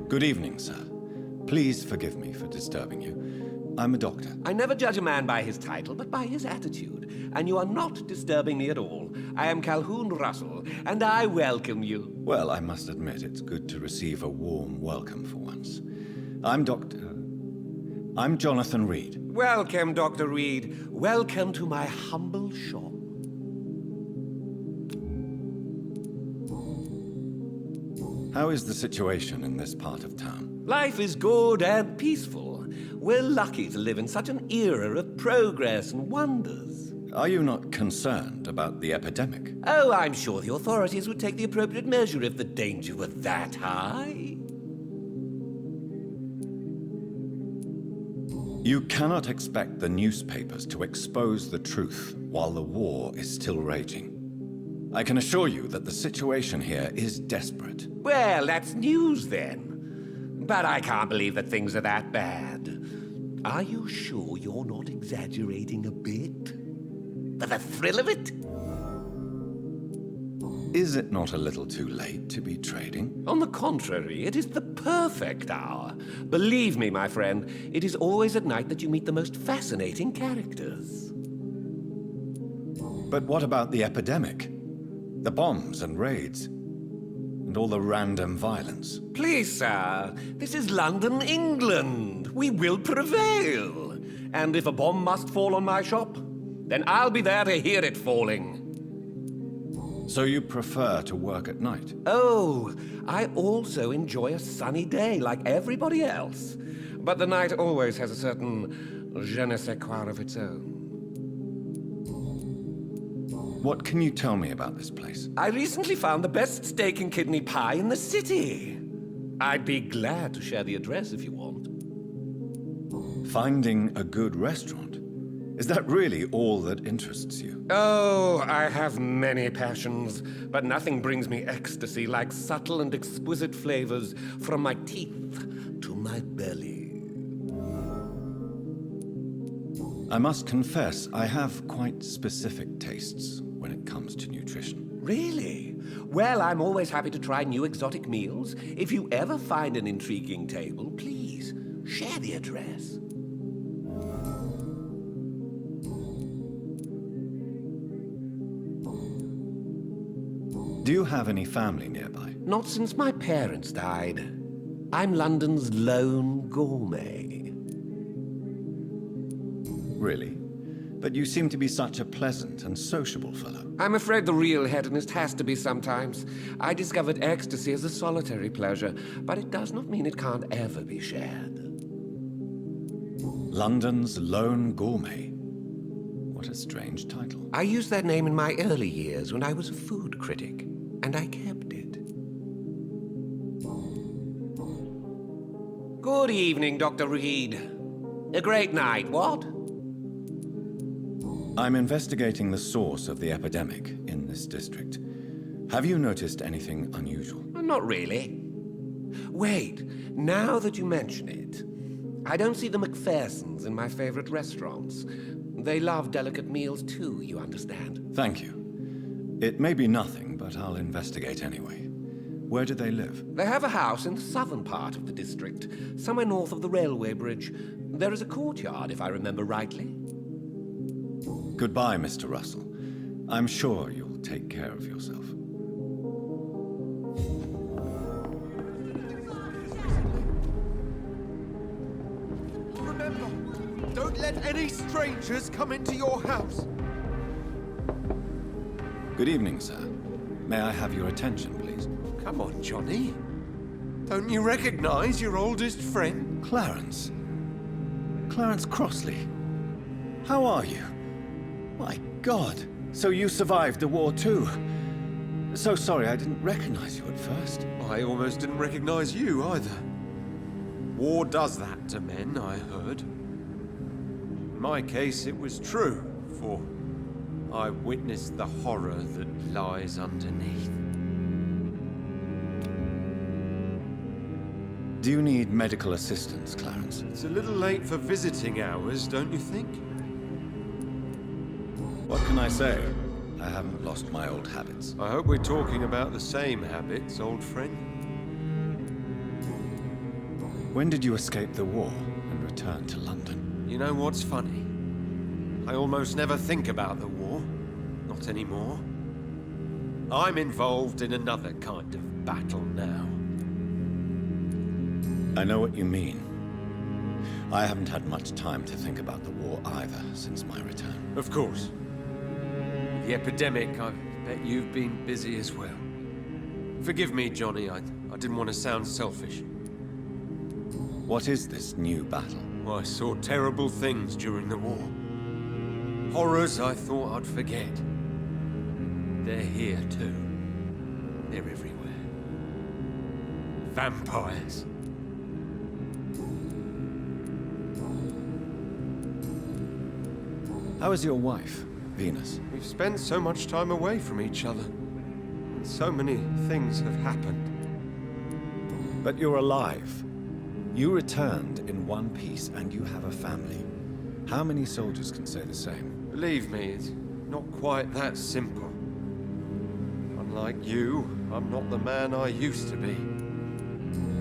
Good evening, sir. Please forgive me for disturbing you. I'm a doctor. I never judge a man by his title, but by his attitude. And you are not disturbing me at all. I am Calhoun Russell, and I welcome you. Well, I must admit, it's good to receive a warm welcome for once. I'm Jonathan Reed. Welcome, Dr. Reed. Welcome to my humble shop. How is the situation in this part of town? Life is good and peaceful. We're lucky to live in such an era of progress and wonders. Are you not concerned about the epidemic? Oh, I'm sure the authorities would take the appropriate measure if the danger were that high. You cannot expect the newspapers to expose the truth while the war is still raging. I can assure you that the situation here is desperate. Well, that's news then. But I can't believe that things are that bad. Are you sure you're not exaggerating a bit? For the thrill of it? Is it not a little too late to be trading? On the contrary, it is the perfect hour. Believe me, my friend, it is always at night that you meet the most fascinating characters. But what about the epidemic? The bombs and raids? And all the random violence? Please, sir, this is London, England. We will prevail. And if a bomb must fall on my shop, then I'll be there to hear it falling. So you prefer to work at night? Oh, I also enjoy a sunny day like everybody else. But the night always has a certain je ne sais quoi of its own. What can you tell me about this place? I recently found the best steak and kidney pie in the city. I'd be glad to share the address if you want. Finding a good restaurant? Is that really all that interests you? Oh, I have many passions, but nothing brings me ecstasy like subtle and exquisite flavors from my teeth to my belly. I must confess, I have quite specific tastes when it comes to nutrition. Really? Well, I'm always happy to try new exotic meals. If you ever find an intriguing table, please share the address. Do you have any family nearby? Not since my parents died. I'm London's lone gourmet. Really? But you seem to be such a pleasant and sociable fellow. I'm afraid the real hedonist has to be sometimes. I discovered ecstasy as a solitary pleasure, but it does not mean it can't ever be shared. London's lone gourmet? What a strange title. I used that name in my early years when I was a food critic, and I kept it. Good evening, Dr. Reed. A great night, what? I'm investigating the source of the epidemic in this district. Have you noticed anything unusual? Not really. Wait, now that you mention it, I don't see the McPhersons in my favorite restaurants. They love delicate meals too, you understand. Thank you. It may be nothing, but I'll investigate anyway. Where do they live? They have a house in the southern part of the district, somewhere north of the railway bridge. There is a courtyard, if I remember rightly. Goodbye, Mr. Russell. I'm sure you'll take care of yourself. Remember, don't let any strangers come into your house. Good evening, sir. May I have your attention, please? Come on, Johnny. Don't you recognize your oldest friend? Clarence. Clarence Crossley. How are you? My God. So you survived the war too. So sorry I didn't recognize you at first. I almost didn't recognize you either. War does that to men, I heard. In my case, it was true, for I witnessed the horror that lies underneath. Do you need medical assistance, Clarence? It's a little late for visiting hours, don't you think? What can I say? I haven't lost my old habits. I hope we're talking about the same habits, old friend. When did you escape the war and return to London? You know what's funny? I almost never think about the war. Not anymore. I'm involved in another kind of battle now. I know what you mean. I haven't had much time to think about the war either since my return. Of course. The epidemic, I bet you've been busy as well. Forgive me, Johnny, I didn't want to sound selfish. What is this new battle? I saw terrible things during the war. Horrors I thought I'd forget. They're here too. They're everywhere. Vampires. How is your wife, Venus? We've spent so much time away from each other. And so many things have happened. But you're alive. You returned in one piece and you have a family. How many soldiers can say the same? Believe me, it's not quite that simple. Unlike you, I'm not the man I used to be.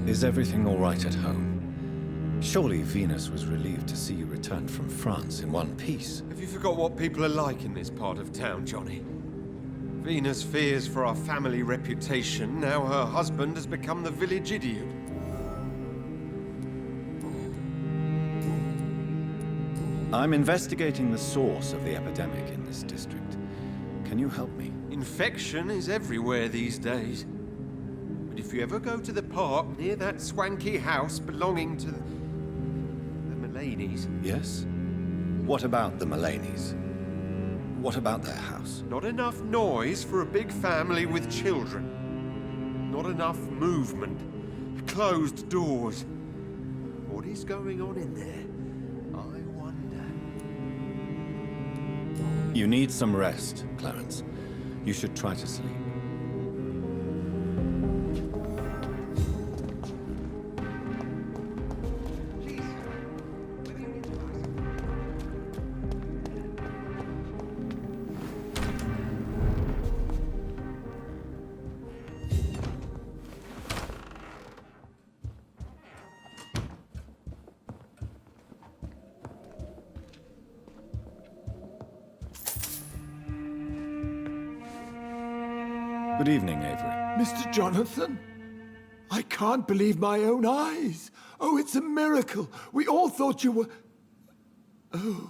Is everything all right at home? Surely Venus was relieved to see you return from France in one piece. Have you forgot what people are like in this part of town, Johnny? Venus fears for our family reputation. Now her husband has become the village idiot. I'm investigating the source of the epidemic in this district. Can you help me? Infection is everywhere these days. But if you ever go to the park near that swanky house belonging to the Mullaneys... Yes? What about the Mullaneys? What about their house? Not enough noise for a big family with children. Not enough movement. Closed doors. What is going on in there? I wonder. You need some rest, Clarence. You should try to sleep. Good evening, Avery. Mr. Jonathan? I can't believe my own eyes. Oh, it's a miracle. We all thought you were... Oh,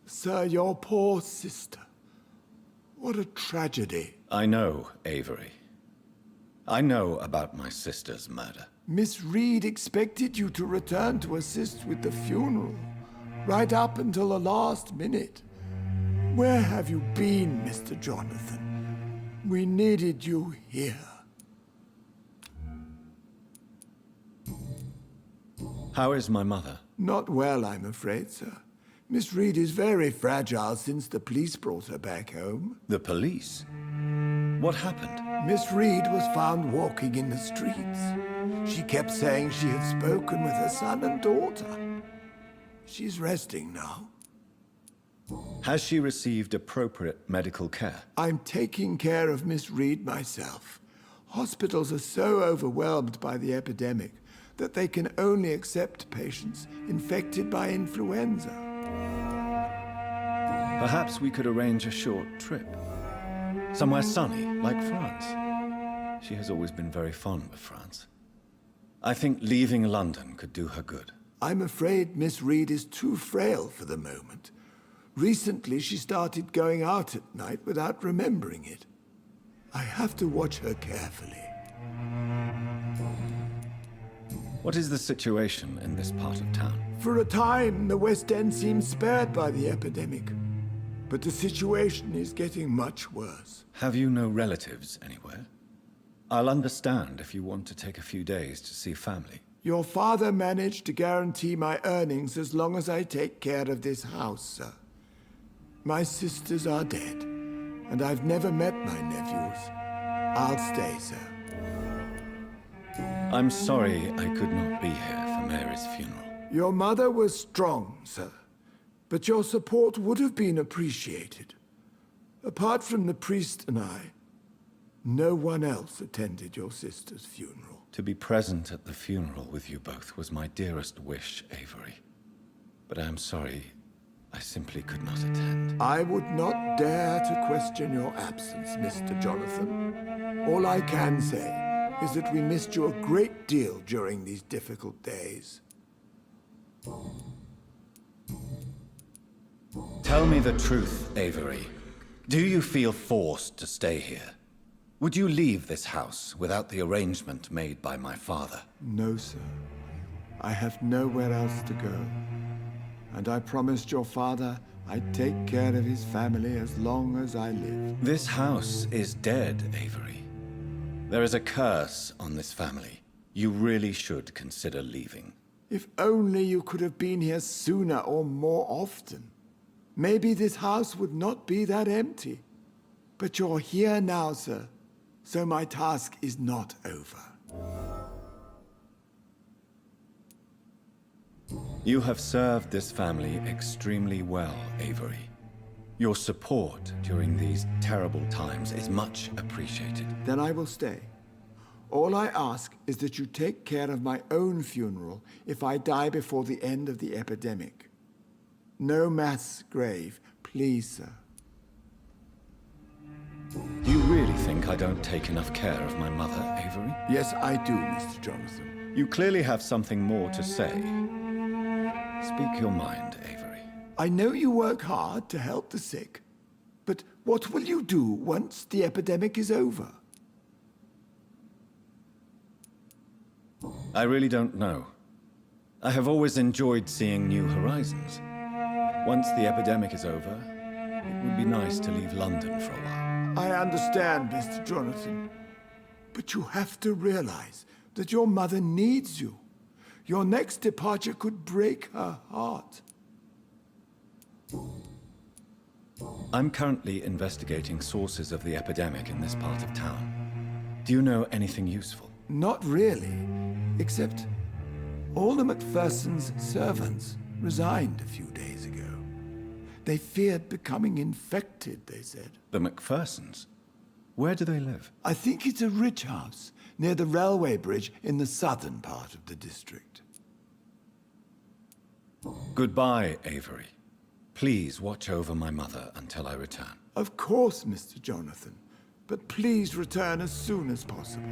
sir, your poor sister. What a tragedy. I know, Avery. I know about my sister's murder. Miss Reed expected you to return to assist with the funeral, right up until the last minute. Where have you been, Mr. Jonathan? We needed you here. How is my mother? Not well, I'm afraid, sir. Miss Reed is very fragile since the police brought her back home. The police? What happened? Miss Reed was found walking in the streets. She kept saying she had spoken with her son and daughter. She's resting now. Has she received appropriate medical care? I'm taking care of Miss Reed myself. Hospitals are so overwhelmed by the epidemic that they can only accept patients infected by influenza. Perhaps we could arrange a short trip. Somewhere sunny, like France. She has always been very fond of France. I think leaving London could do her good. I'm afraid Miss Reed is too frail for the moment. Recently, she started going out at night without remembering it. I have to watch her carefully. What is the situation in this part of town? For a time, the West End seemed spared by the epidemic. But the situation is getting much worse. Have you no relatives anywhere? I'll understand if you want to take a few days to see family. Your father managed to guarantee my earnings as long as I take care of this house, sir. My sisters are dead, and I've never met my nephews. I'll stay, sir. I'm sorry I could not be here for Mary's funeral. Your mother was strong, sir, but your support would have been appreciated. Apart from the priest and I, no one else attended your sister's funeral. To be present at the funeral with you both was my dearest wish, Avery. But I am sorry, I simply could not attend. I would not dare to question your absence, Mr. Jonathan. All I can say is that we missed you a great deal during these difficult days. Tell me the truth, Avery. Do you feel forced to stay here? Would you leave this house without the arrangement made by my father? No, sir. I have nowhere else to go. And I promised your father I'd take care of his family as long as I live. This house is dead, Avery. There is a curse on this family. You really should consider leaving. If only you could have been here sooner or more often. Maybe this house would not be that empty. But you're here now, sir. So my task is not over. You have served this family extremely well, Avery. Your support during these terrible times is much appreciated. Then I will stay. All I ask is that you take care of my own funeral if I die before the end of the epidemic. No mass grave, please, sir. Do you really think I don't take enough care of my mother, Avery? Yes, I do, Mr. Jonathan. You clearly have something more to say. Speak your mind, Avery. I know you work hard to help the sick, but what will you do once the epidemic is over? I really don't know. I have always enjoyed seeing new horizons. Once the epidemic is over, it would be nice to leave London for a while. I understand, Mr. Jonathan, but you have to realize that your mother needs you. Your next departure could break her heart. I'm currently investigating sources of the epidemic in this part of town. Do you know anything useful? Not really, except all the Macphersons' servants resigned a few days ago. They feared becoming infected, they said. The Macphersons? Where do they live? I think it's a rich house near the railway bridge in the southern part of the district. Goodbye, Avery. Please watch over my mother until I return. Of course, Mr. Jonathan, but please return as soon as possible.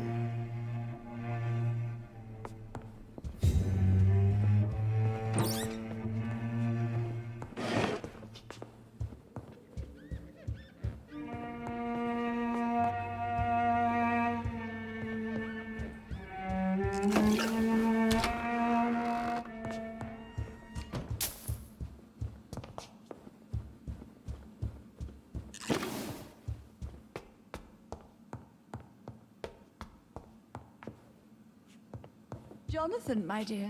Jonathan, my dear,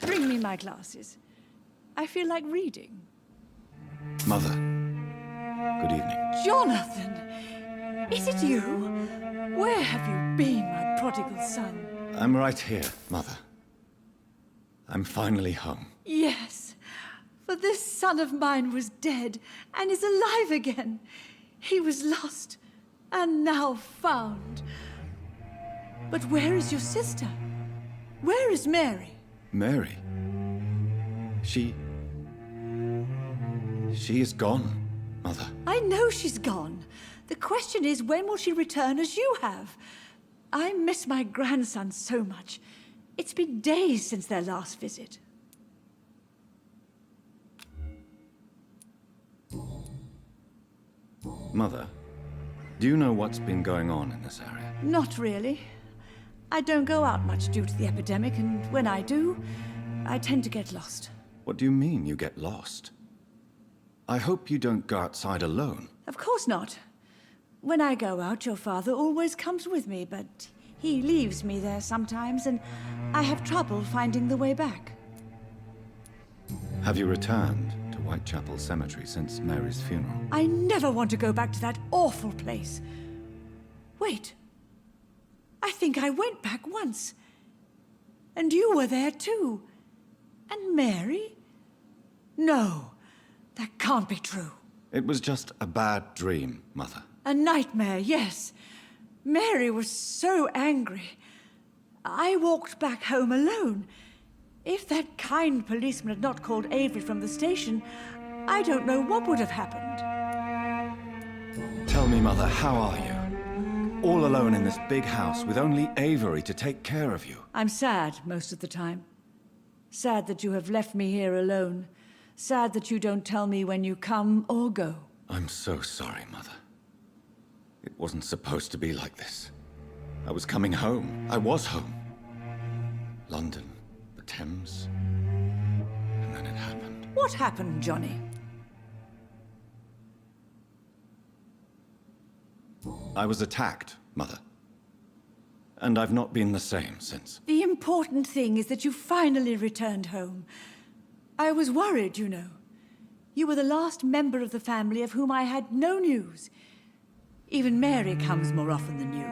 bring me my glasses. I feel like reading. Mother, good evening. Jonathan! Is it you? Where have you been, my prodigal son? I'm right here, Mother. I'm finally home. Yes, for this son of mine was dead and is alive again. He was lost and now found. But where is your sister? Where is Mary? Mary? She is gone, Mother. I know she's gone. The question is, when will she return as you have? I miss my grandson so much. It's been days since their last visit. Mother, do you know what's been going on in this area? Not really. I don't go out much due to the epidemic, and when I do, I tend to get lost. What do you mean you get lost? I hope you don't go outside alone. Of course not. When I go out, your father always comes with me, but he leaves me there sometimes, and I have trouble finding the way back. Have you returned to Whitechapel Cemetery since Mary's funeral? I never want to go back to that awful place. Wait. I think I went back once. And you were there too. And Mary? No, that can't be true. It was just a bad dream, Mother. A nightmare, yes. Mary was so angry. I walked back home alone. If that kind policeman had not called Avery from the station, I don't know what would have happened. Tell me, Mother, how are you? All alone in this big house with only Avery to take care of you. I'm sad most of the time. Sad that you have left me here alone. Sad that you don't tell me when you come or go. I'm so sorry, Mother. It wasn't supposed to be like this. I was coming home. I was home. London, the Thames, and then it happened. What happened, Johnny? I was attacked, Mother. And I've not been the same since. The important thing is that you finally returned home. I was worried, you know. You were the last member of the family of whom I had no news. Even Mary comes more often than you.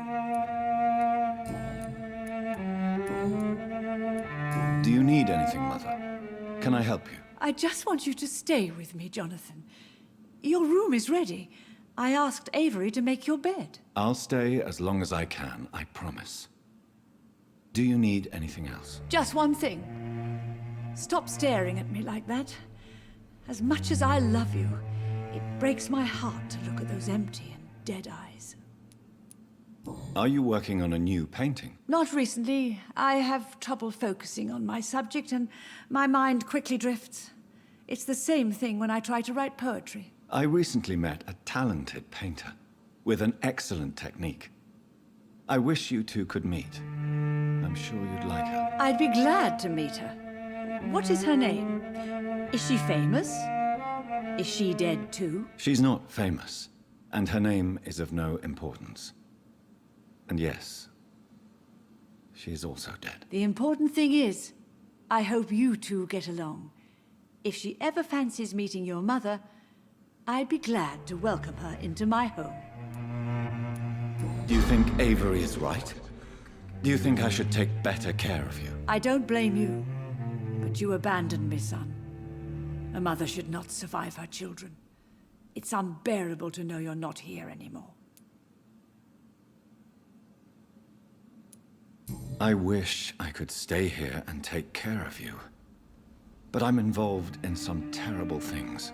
Do you need anything, Mother? Can I help you? I just want you to stay with me, Jonathan. Your room is ready. I asked Avery to make your bed. I'll stay as long as I can, I promise. Do you need anything else? Just one thing. Stop staring at me like that. As much as I love you, it breaks my heart to look at those empty and dead eyes. Are you working on a new painting? Not recently. I have trouble focusing on my subject and my mind quickly drifts. It's the same thing when I try to write poetry. I recently met a talented painter with an excellent technique. I wish you two could meet. I'm sure you'd like her. I'd be glad to meet her. What is her name? Is she famous? Is she dead too? She's not famous, and her name is of no importance. And yes, she is also dead. The important thing is, I hope you two get along. If she ever fancies meeting your mother, I'd be glad to welcome her into my home. Do you think Avery is right? Do you think I should take better care of you? I don't blame you, but you abandoned me, son. A mother should not survive her children. It's unbearable to know you're not here anymore. I wish I could stay here and take care of you. But I'm involved in some terrible things,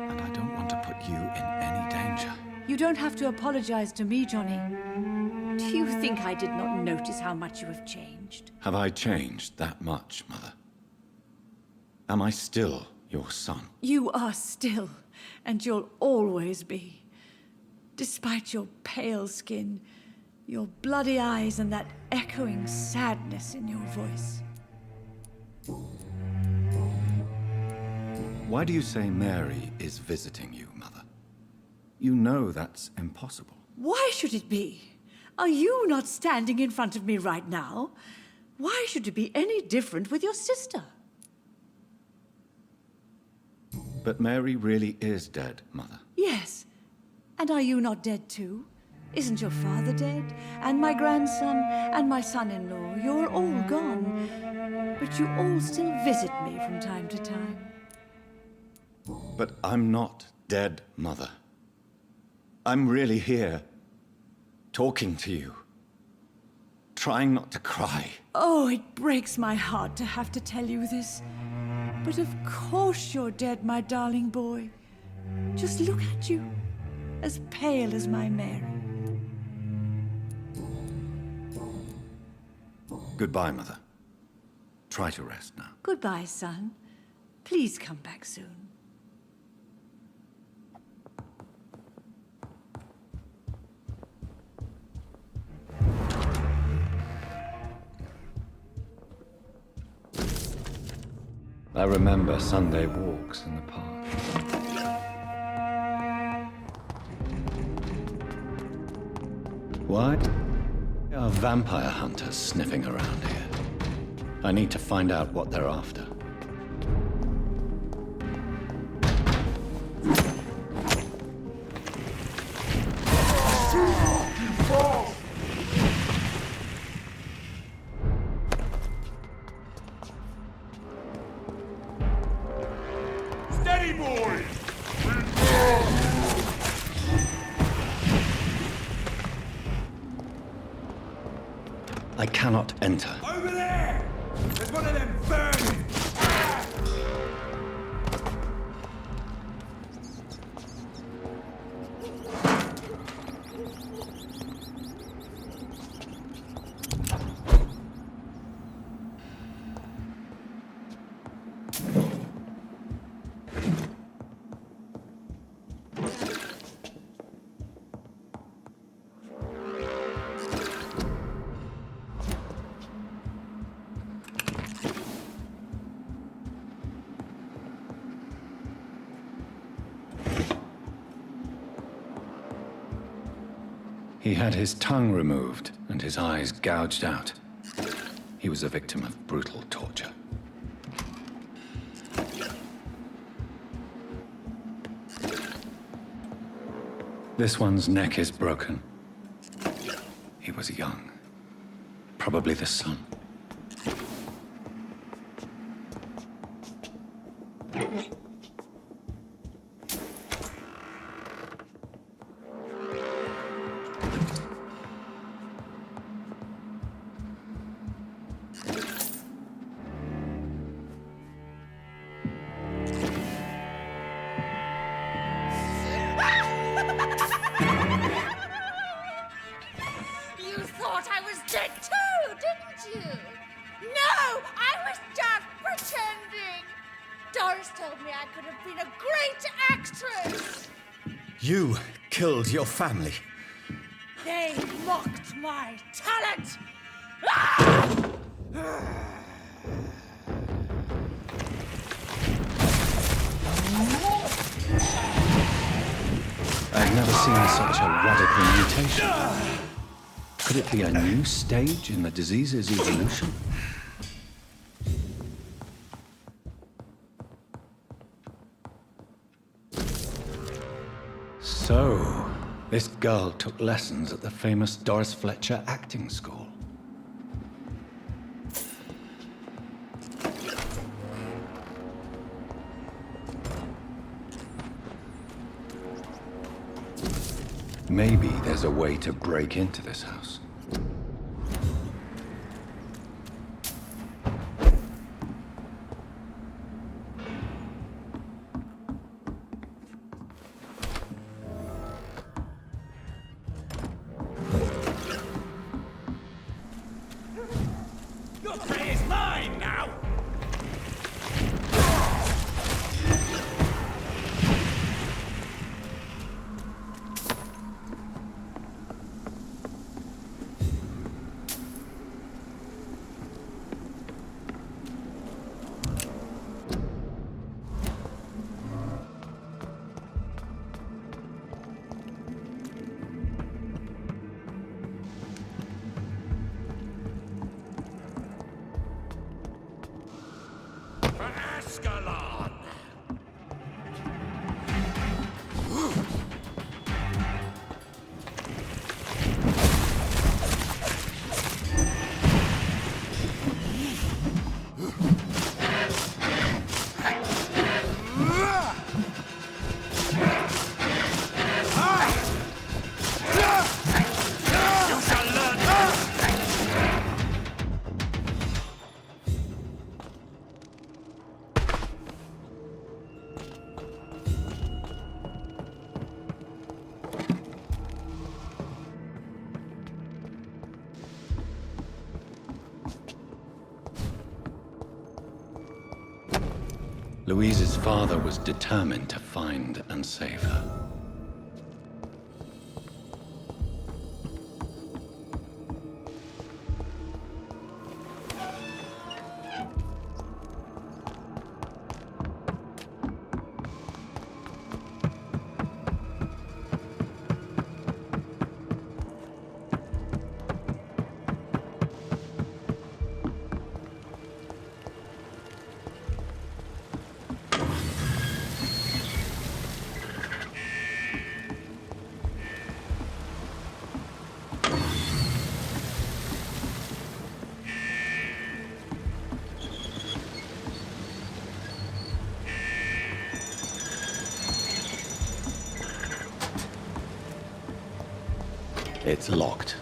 and I don't want to put you in any danger. You don't have to apologize to me, Johnny. Do you think I did not notice how much you have changed? Have I changed that much, Mother? Am I still your son? You are still, and you'll always be. Despite your pale skin, your bloody eyes, and that echoing sadness in your voice. Why do you say Mary is visiting you, Mother? You know that's impossible. Why should it be? Are you not standing in front of me right now? Why should it be any different with your sister? But Mary really is dead, Mother. Yes. And are you not dead too? Isn't your father dead? And my grandson? And my son-in-law? You're all gone. But you all still visit me from time to time. But I'm not dead, Mother. I'm really here, talking to you, trying not to cry. Oh, it breaks my heart to have to tell you this. But of course you're dead, my darling boy. Just look at you, as pale as my Mary. Goodbye, Mother. Try to rest now. Goodbye, son. Please come back soon. I remember Sunday walks in the park. Why are vampire hunters sniffing around here? I need to find out what they're after. Steady, boys! I cannot enter. Over there! There's one of them burning! He had his tongue removed and his eyes gouged out. He was a victim of brutal torture. This one's neck is broken. He was young. Probably the son. You thought I was dead too, didn't you? No, I was just pretending. Doris told me I could have been a great actress. You killed your family. They mocked my talent. Ah! I've never seen such a radical mutation. Could it be a new stage in the disease's evolution? So, this girl took lessons at the famous Doris Fletcher acting school. Maybe there's a way to break into this house. Your prey is mine now! Louise's father was determined to find and save her. It's locked.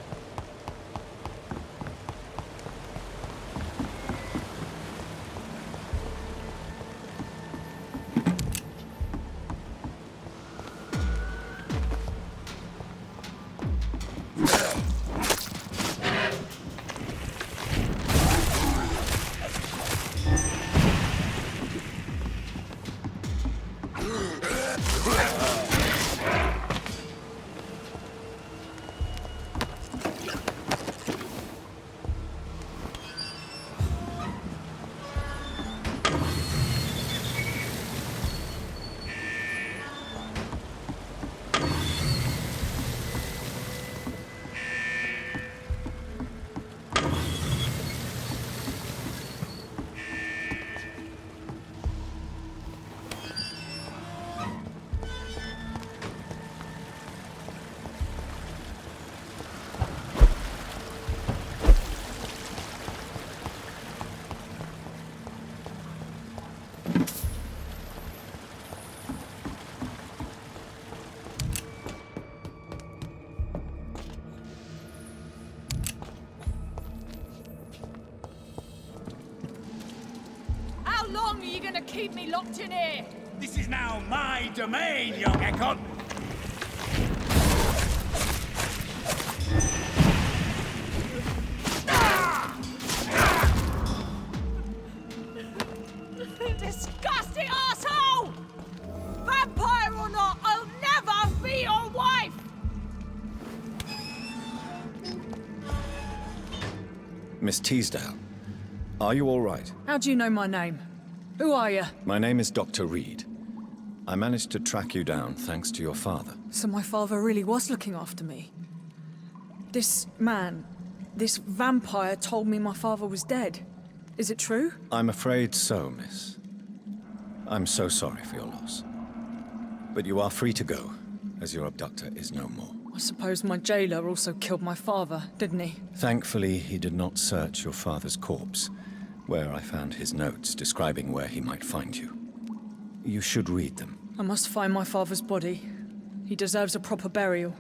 long are you gonna keep me locked in here? This is now my domain, young Ekon. Disgusting asshole! Vampire or not, I'll never be your wife! Miss Teasdale, are you all right? How do you know my name? Who are you? My name is Dr. Reed. I managed to track you down thanks to your father. So my father really was looking after me. This man, this vampire told me my father was dead. Is it true? I'm afraid so, miss. I'm so sorry for your loss. But you are free to go, as your abductor is no more. I suppose my jailer also killed my father, didn't he? Thankfully, he did not search your father's corpse, where I found his notes describing where he might find you. You should read them. I must find my father's body. He deserves a proper burial.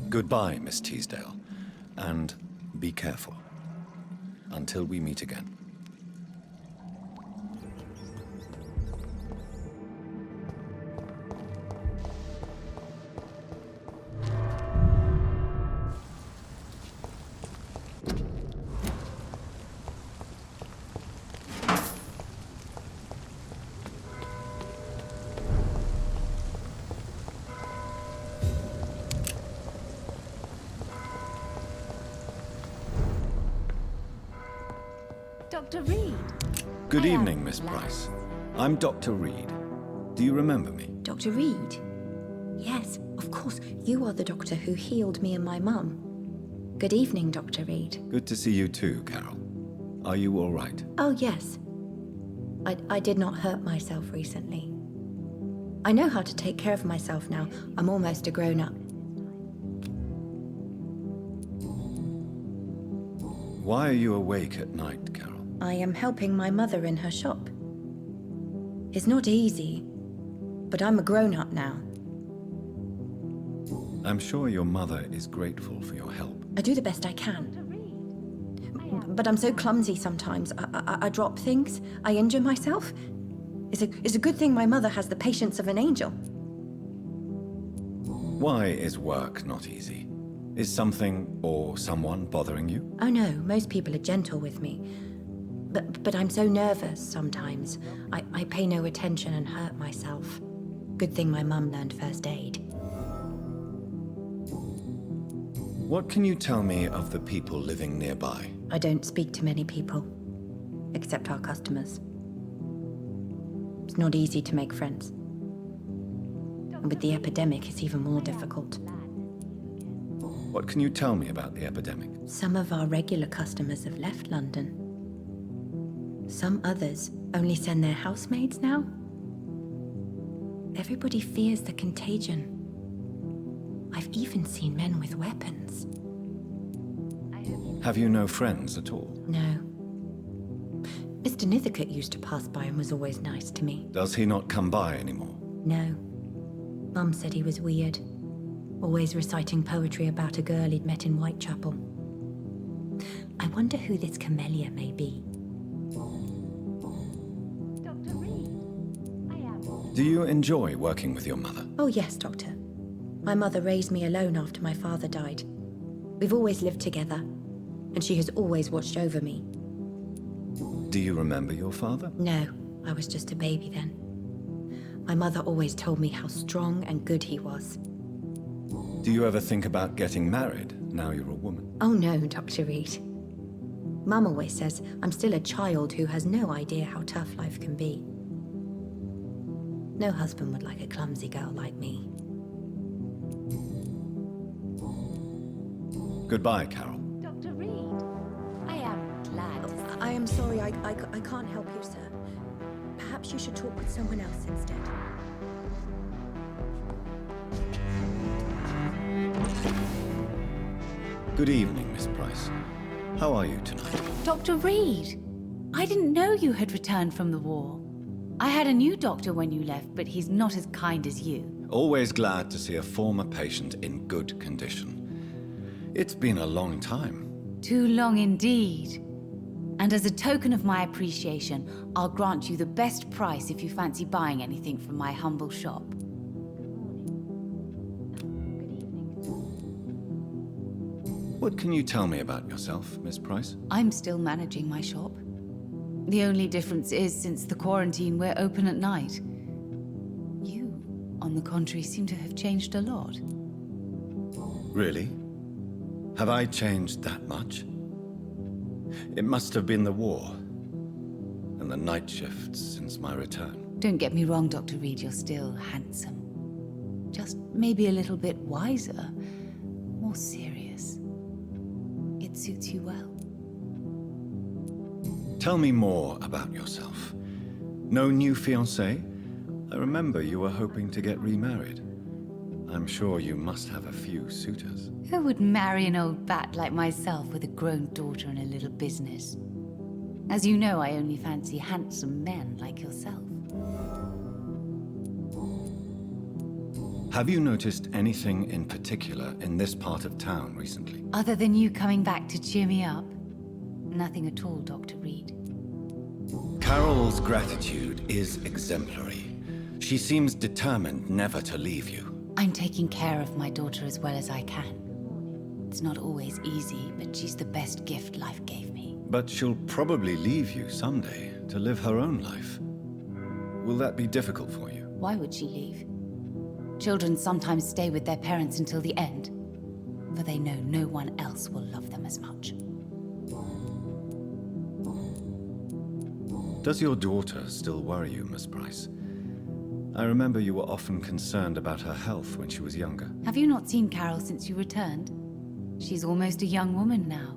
Goodbye, Miss Teasdale, and be careful. Until we meet again. Dr. Reed. Good I am evening, Miss glad. Price. I'm Dr. Reed. Do you remember me? Dr. Reed? Yes, of course. You are the doctor who healed me and my mum. Good evening, Dr. Reed. Good to see you too, Carol. Are you all right? Oh, yes. I did not hurt myself recently. I know how to take care of myself now. I'm almost a grown-up. Why are you awake at night, Carol? I am helping my mother in her shop. It's not easy, but I'm a grown-up now. I'm sure your mother is grateful for your help. I do the best I can. But I'm so clumsy sometimes. I drop things. I injure myself. It's a good thing my mother has the patience of an angel. Why is work not easy? Is something or someone bothering you? Oh no, most people are gentle with me. But I'm so nervous sometimes. I pay no attention and hurt myself. Good thing my mum learned first aid. What can you tell me of the people living nearby? I don't speak to many people, except our customers. It's not easy to make friends. And with the epidemic, it's even more difficult. What can you tell me about the epidemic? Some of our regular customers have left London. Some others only send their housemaids now. Everybody fears the contagion. I've even seen men with weapons. Have you no friends at all? No. Mr. Nithercote used to pass by and was always nice to me. Does he not come by anymore? No. Mum said he was weird. Always reciting poetry about a girl he'd met in Whitechapel. I wonder who this camellia may be. Dr. Reed, I am. Do you enjoy working with your mother? Oh yes, Doctor. My mother raised me alone after my father died. We've always lived together, and she has always watched over me. Do you remember your father? No, I was just a baby then. My mother always told me how strong and good he was. Do you ever think about getting married now you're a woman? Oh no, Dr. Reed. Mum always says I'm still a child who has no idea how tough life can be. No husband would like a clumsy girl like me. Goodbye, Carol. Dr. Reed, I am glad. I am sorry, I can't help you, sir. Perhaps you should talk with someone else instead. Good evening, Miss Price. How are you tonight? Dr. Reed, I didn't know you had returned from the war. I had a new doctor when you left, but he's not as kind as you. Always glad to see a former patient in good condition. It's been a long time. Too long indeed. And as a token of my appreciation, I'll grant you the best price if you fancy buying anything from my humble shop. What can you tell me about yourself, Miss Price? I'm still managing my shop. The only difference is, since the quarantine, we're open at night. You, on the contrary, seem to have changed a lot. Really? Have I changed that much? It must have been the war and the night shifts since my return. Don't get me wrong, Dr. Reed, you're still handsome. Just maybe a little bit wiser, more serious. It suits you well. Tell me more about yourself. No new fiancé? I remember you were hoping to get remarried. I'm sure you must have a few suitors. Who would marry an old bat like myself with a grown daughter and a little business? As you know, I only fancy handsome men like yourself. Have you noticed anything in particular in this part of town recently? Other than you coming back to cheer me up? Nothing at all, Dr. Reed. Carol's gratitude is exemplary. She seems determined never to leave you. I'm taking care of my daughter as well as I can. It's not always easy, but she's the best gift life gave me. But she'll probably leave you someday to live her own life. Will that be difficult for you? Why would she leave? Children sometimes stay with their parents until the end, for they know no one else will love them as much. Does your daughter still worry you, Miss Price? I remember you were often concerned about her health when she was younger. Have you not seen Carol since you returned? She's almost a young woman now,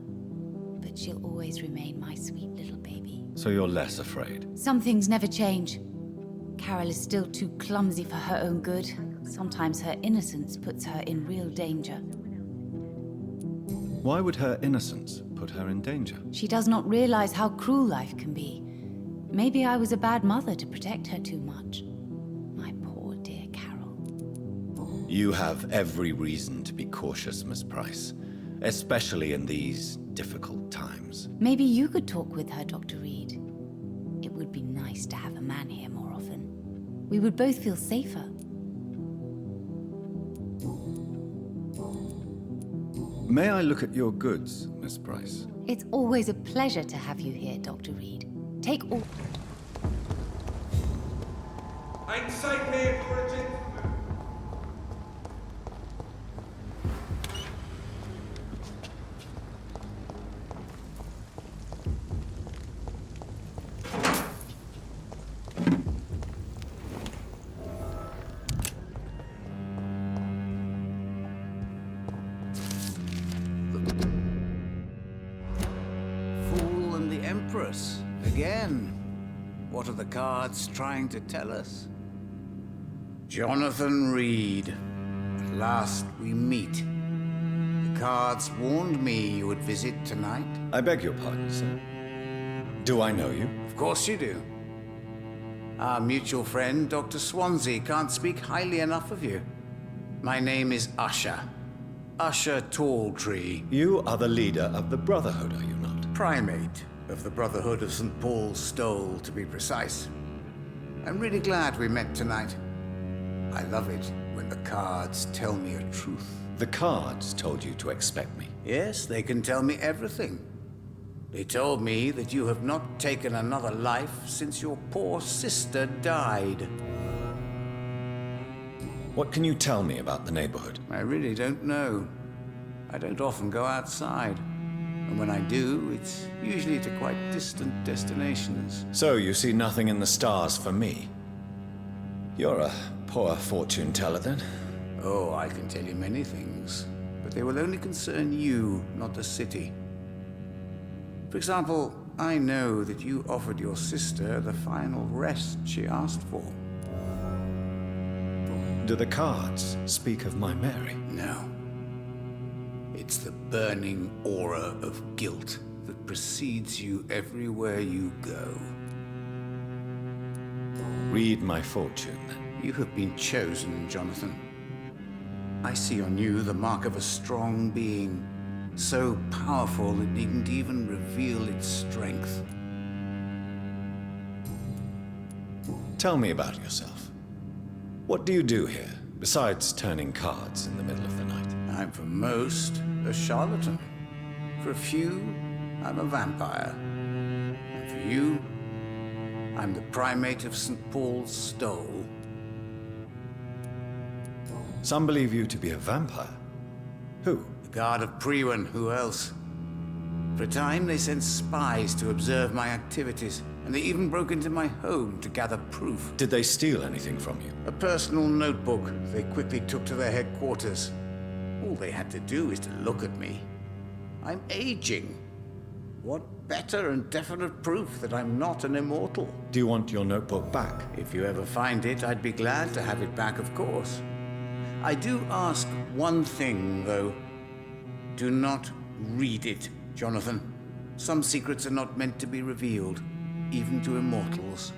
but she'll always remain my sweet little baby. So you're less afraid? Some things never change. Carol is still too clumsy for her own good. Sometimes her innocence puts her in real danger. Why would her innocence put her in danger? She does not realize how cruel life can be. Maybe I was a bad mother to protect her too much. My poor dear Carol. You have every reason to be cautious, Miss Price, especially in these difficult times. Maybe you could talk with her, Dr. Reed. It would be nice to have a man here more often. We would both feel safer. May I look at your goods, Miss Price? It's always a pleasure to have you here, Dr. Reed. Take all... Ein Zeit mehr for a gentleman. Fool and the Empress. Again. What are the cards trying to tell us? Jonathan Reed. At last we meet. The cards warned me you would visit tonight. I beg your pardon, sir. Do I know you? Of course you do. Our mutual friend, Dr. Swansea, can't speak highly enough of you. My name is Usher. Usher Talltree. You are the leader of the Brotherhood, are you not? Primate of the Brotherhood of St. Paul's Stole, to be precise. I'm really glad we met tonight. I love it when the cards tell me a truth. The cards told you to expect me. Yes, they can tell me everything. They told me that you have not taken another life since your poor sister died. What can you tell me about the neighborhood? I really don't know. I don't often go outside. And when I do, it's usually to quite distant destinations. So you see nothing in the stars for me? You're a poor fortune teller, then? Oh, I can tell you many things, but they will only concern you, not the city. For example, I know that you offered your sister the final rest she asked for. Do the cards speak of my Mary? No. It's the burning aura of guilt that precedes you everywhere you go. Read my fortune, then. You have been chosen, Jonathan. I see on you the mark of a strong being, so powerful it needn't even reveal its strength. Tell me about yourself. What do you do here, besides turning cards in the middle of the night? I'm for most a charlatan. For a few, I'm a vampire. And for you, I'm the primate of St. Paul's Stole. Some believe you to be a vampire. Who? The Guard of Priwen, who else? For a time, they sent spies to observe my activities, and they even broke into my home to gather proof. Did they steal anything from you? A personal notebook they quickly took to their headquarters. All they had to do is to look at me. I'm aging. What better and definite proof that I'm not an immortal? Do you want your notebook back? If you ever find it, I'd be glad to have it back, of course. I do ask one thing, though. Do not read it, Jonathan. Some secrets are not meant to be revealed, even to immortals.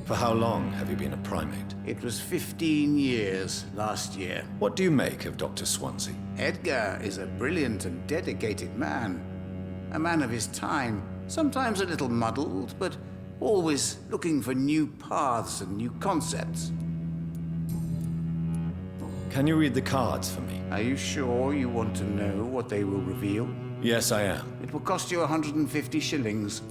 For how long have you been a primate? It was 15 years last year. What do you make of Dr. Swansea? Edgar is a brilliant and dedicated man. A man of his time, sometimes a little muddled, but always looking for new paths and new concepts. Can you read the cards for me? Are you sure you want to know what they will reveal? Yes, I am. It will cost you 150 shillings.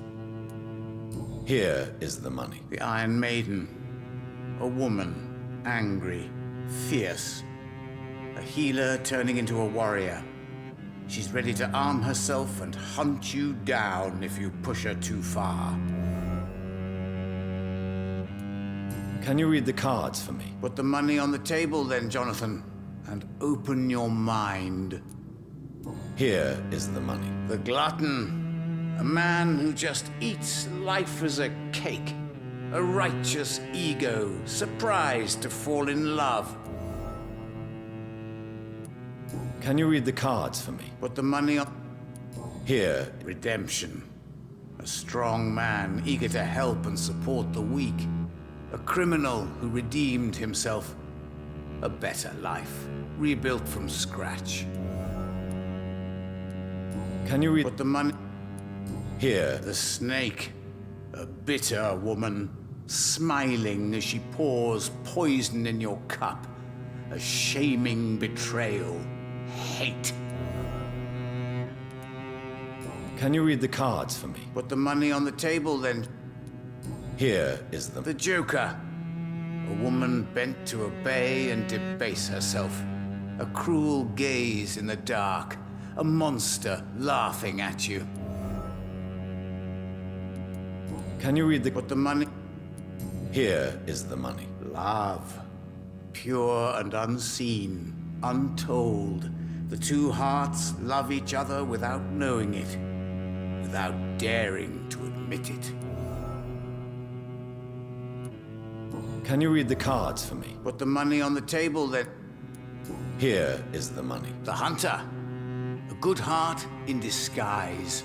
Here is the money. The Iron Maiden. A woman. Angry. Fierce. A healer turning into a warrior. She's ready to arm herself and hunt you down if you push her too far. Can you read the cards for me? Put the money on the table then, Jonathan, and open your mind. Here is the money. The glutton. A man who just eats life as a cake. A righteous ego, surprised to fall in love. Can you read the cards for me? Put the money on... Here. Redemption. A strong man, eager to help and support the weak. A criminal who redeemed himself. A better life, rebuilt from scratch. Can you read... Put the money... Here. The snake. A bitter woman, smiling as she pours poison in your cup. A shaming betrayal. Hate. Can you read the cards for me? Put the money on the table then. Here is the... The Joker. A woman bent to obey and debase herself. A cruel gaze in the dark. A monster laughing at you. Can you read the... Put the money... Here is the money. Love. Pure and unseen. Untold. The two hearts love each other without knowing it. Without daring to admit it. Can you read the cards for me? Put the money on the table then. Here is the money. The hunter. A good heart in disguise.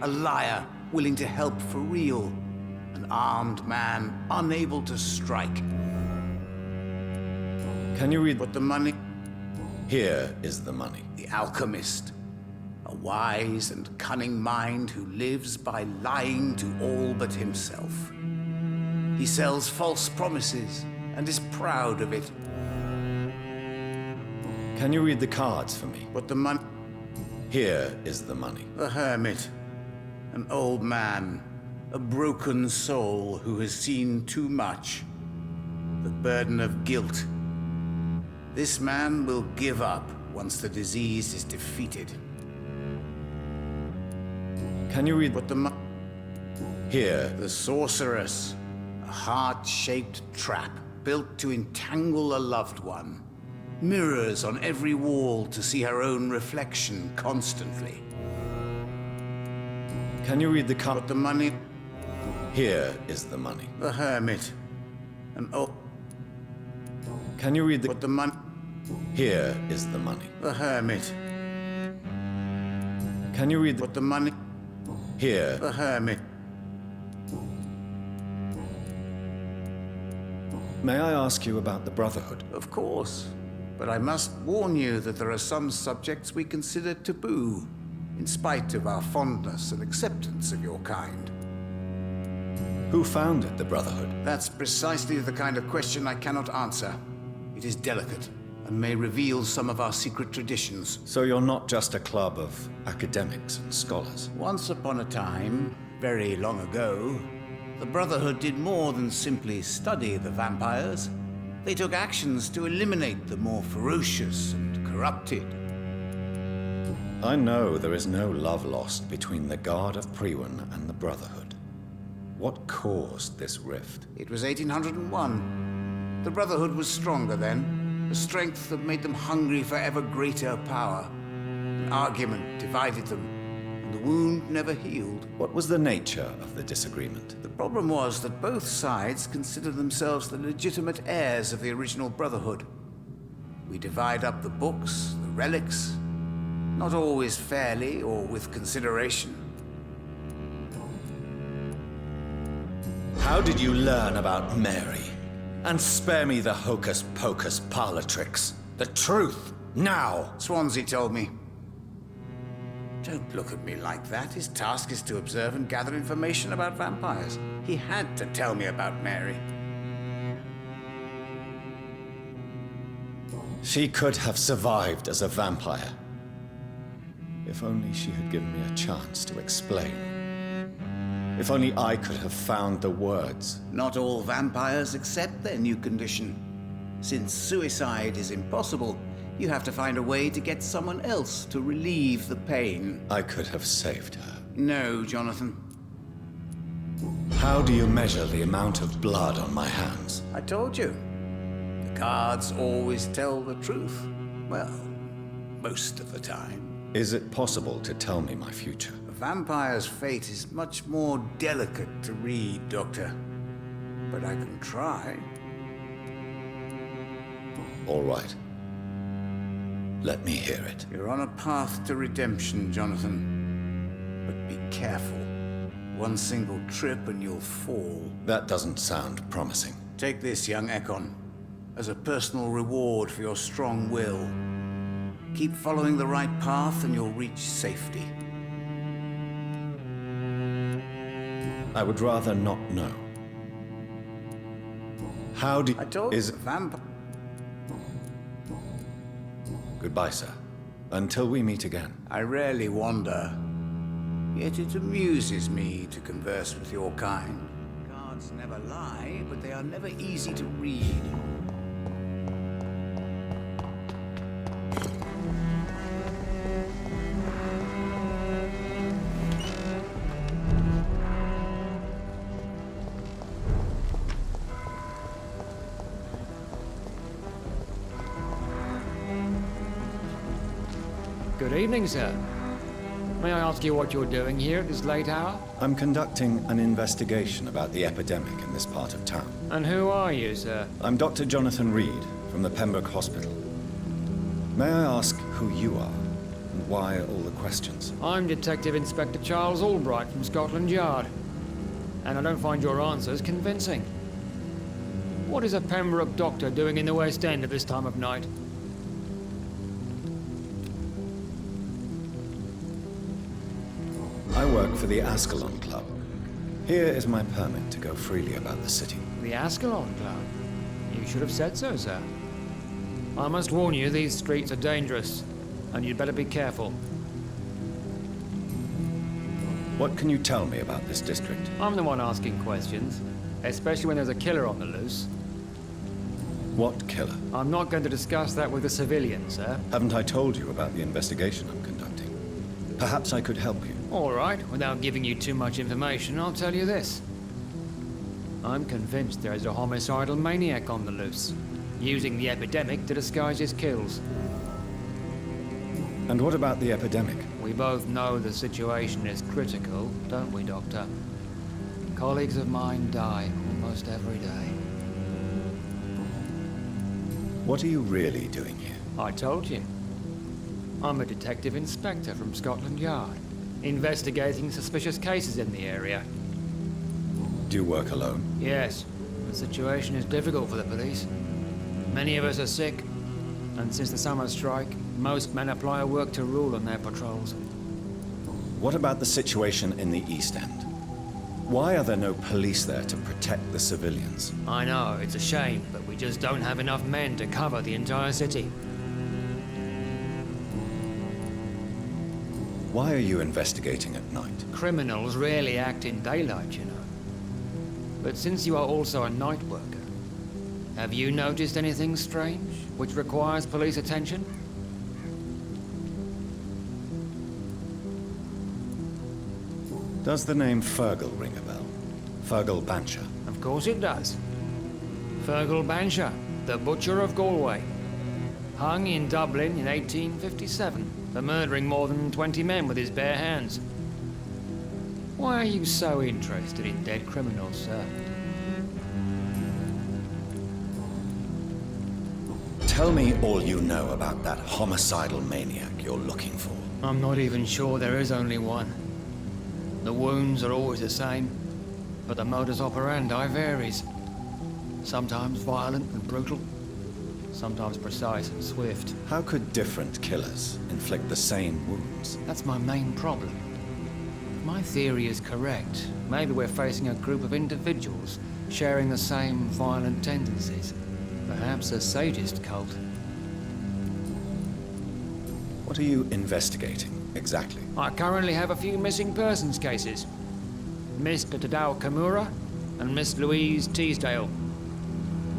A liar willing to help for real. An armed man unable to strike. Can you read... Put the money... Here is the money. The alchemist. A wise and cunning mind who lives by lying to all but himself. He sells false promises and is proud of it. Can you read the cards for me? Put the money... Here is the money. The hermit. An old man. A broken soul who has seen too much. The burden of guilt. This man will give up once the disease is defeated. Can you read... Put the Here. The sorceress. A heart-shaped trap built to entangle a loved one. Mirrors on every wall to see her own reflection constantly. Can you read the card? Put the money... Here is the money. The hermit. An old... Can you read the... Put the money... Here is the money. The hermit. Can you read the... Put the money... Here. The hermit. May I ask you about the Brotherhood? Of course. But I must warn you that there are some subjects we consider taboo, in spite of our fondness and acceptance of your kind. Who founded the Brotherhood? That's precisely the kind of question I cannot answer. It is delicate, and may reveal some of our secret traditions. So you're not just a club of academics and scholars? Once upon a time, very long ago, the Brotherhood did more than simply study the vampires. They took actions to eliminate the more ferocious and corrupted. I know there is no love lost between the Guard of Priwen and the Brotherhood. What caused this rift? It was 1801. The Brotherhood was stronger then, a strength that made them hungry for ever greater power. An argument divided them, and the wound never healed. What was the nature of the disagreement? The problem was that both sides considered themselves the legitimate heirs of the original Brotherhood. We divide up the books, the relics, not always fairly or with consideration. How did you learn about Mary? And spare me the hocus-pocus parlor tricks. The truth, now! Swansea told me. Don't look at me like that. His task is to observe and gather information about vampires. He had to tell me about Mary. She could have survived as a vampire. If only she had given me a chance to explain. If only I could have found the words. Not all vampires accept their new condition. Since suicide is impossible, you have to find a way to get someone else to relieve the pain. I could have saved her. No, Jonathan. How do you measure the amount of blood on my hands? I told you. The cards always tell the truth. Well, most of the time. Is it possible to tell me my future? A vampire's fate is much more delicate to read, Doctor. But I can try. All right. Let me hear it. You're on a path to redemption, Jonathan. But be careful. One single trip and you'll fall. That doesn't sound promising. Take this, young Ekon, as a personal reward for your strong will. Keep following the right path and you'll reach safety. I would rather not know. How do I told is you, vampire. Goodbye, sir. Until we meet again. I rarely wander, yet it amuses me to converse with your kind. Cards never lie, but they are never easy to read. Good evening, sir. May I ask you what you're doing here at this late hour? I'm conducting an investigation about the epidemic in this part of town. And who are you, sir? I'm Dr. Jonathan Reed from the Pembroke Hospital. May I ask who you are and why all the questions? I'm Detective Inspector Charles Albright from Scotland Yard. And I don't find your answers convincing. What is a Pembroke doctor doing in the West End at this time of night? I work for the Ascalon Club. Here is my permit to go freely about the city. The Ascalon Club? You should have said so, sir. I must warn you, these streets are dangerous, and you'd better be careful. What can you tell me about this district? I'm the one asking questions, especially when there's a killer on the loose. What killer? I'm not going to discuss that with a civilian, sir. Haven't I told you about the investigation I'm conducting? Perhaps I could help you. All right, without giving you too much information, I'll tell you this. I'm convinced there is a homicidal maniac on the loose, using the epidemic to disguise his kills. And what about the epidemic? We both know the situation is critical, don't we, Doctor? Colleagues of mine die almost every day. What are you really doing here? I told you. I'm a detective inspector from Scotland Yard, investigating suspicious cases in the area. Do you work alone? Yes, the situation is difficult for the police. Many of us are sick, And since the summer strike, most men apply a work to rule on their patrols. What about the situation in the East End? Why are there no police there to protect the civilians? I know, it's a shame, but we just don't have enough men to cover the entire city. Why are you investigating at night? Criminals rarely act in daylight, you know. But since you are also a night worker, have you noticed anything strange, which requires police attention? Does the name Fergal ring a bell? Fergal Bancher. Of course it does. Fergal Bancher, the Butcher of Galway. Hung in Dublin in 1857 for murdering more than 20 men with his bare hands. Why are you so interested in dead criminals, sir? Tell me all you know about that homicidal maniac you're looking for. I'm not even sure there is only one. The wounds are always the same, but the modus operandi varies. Sometimes violent and brutal, sometimes precise and swift. How could different killers inflict the same wounds? That's my main problem. If my theory is correct, maybe we're facing a group of individuals sharing the same violent tendencies. Perhaps a sadist cult. What are you investigating, exactly? I currently have a few missing persons cases. Mr. Tadao Kimura and Miss Louise Teasdale.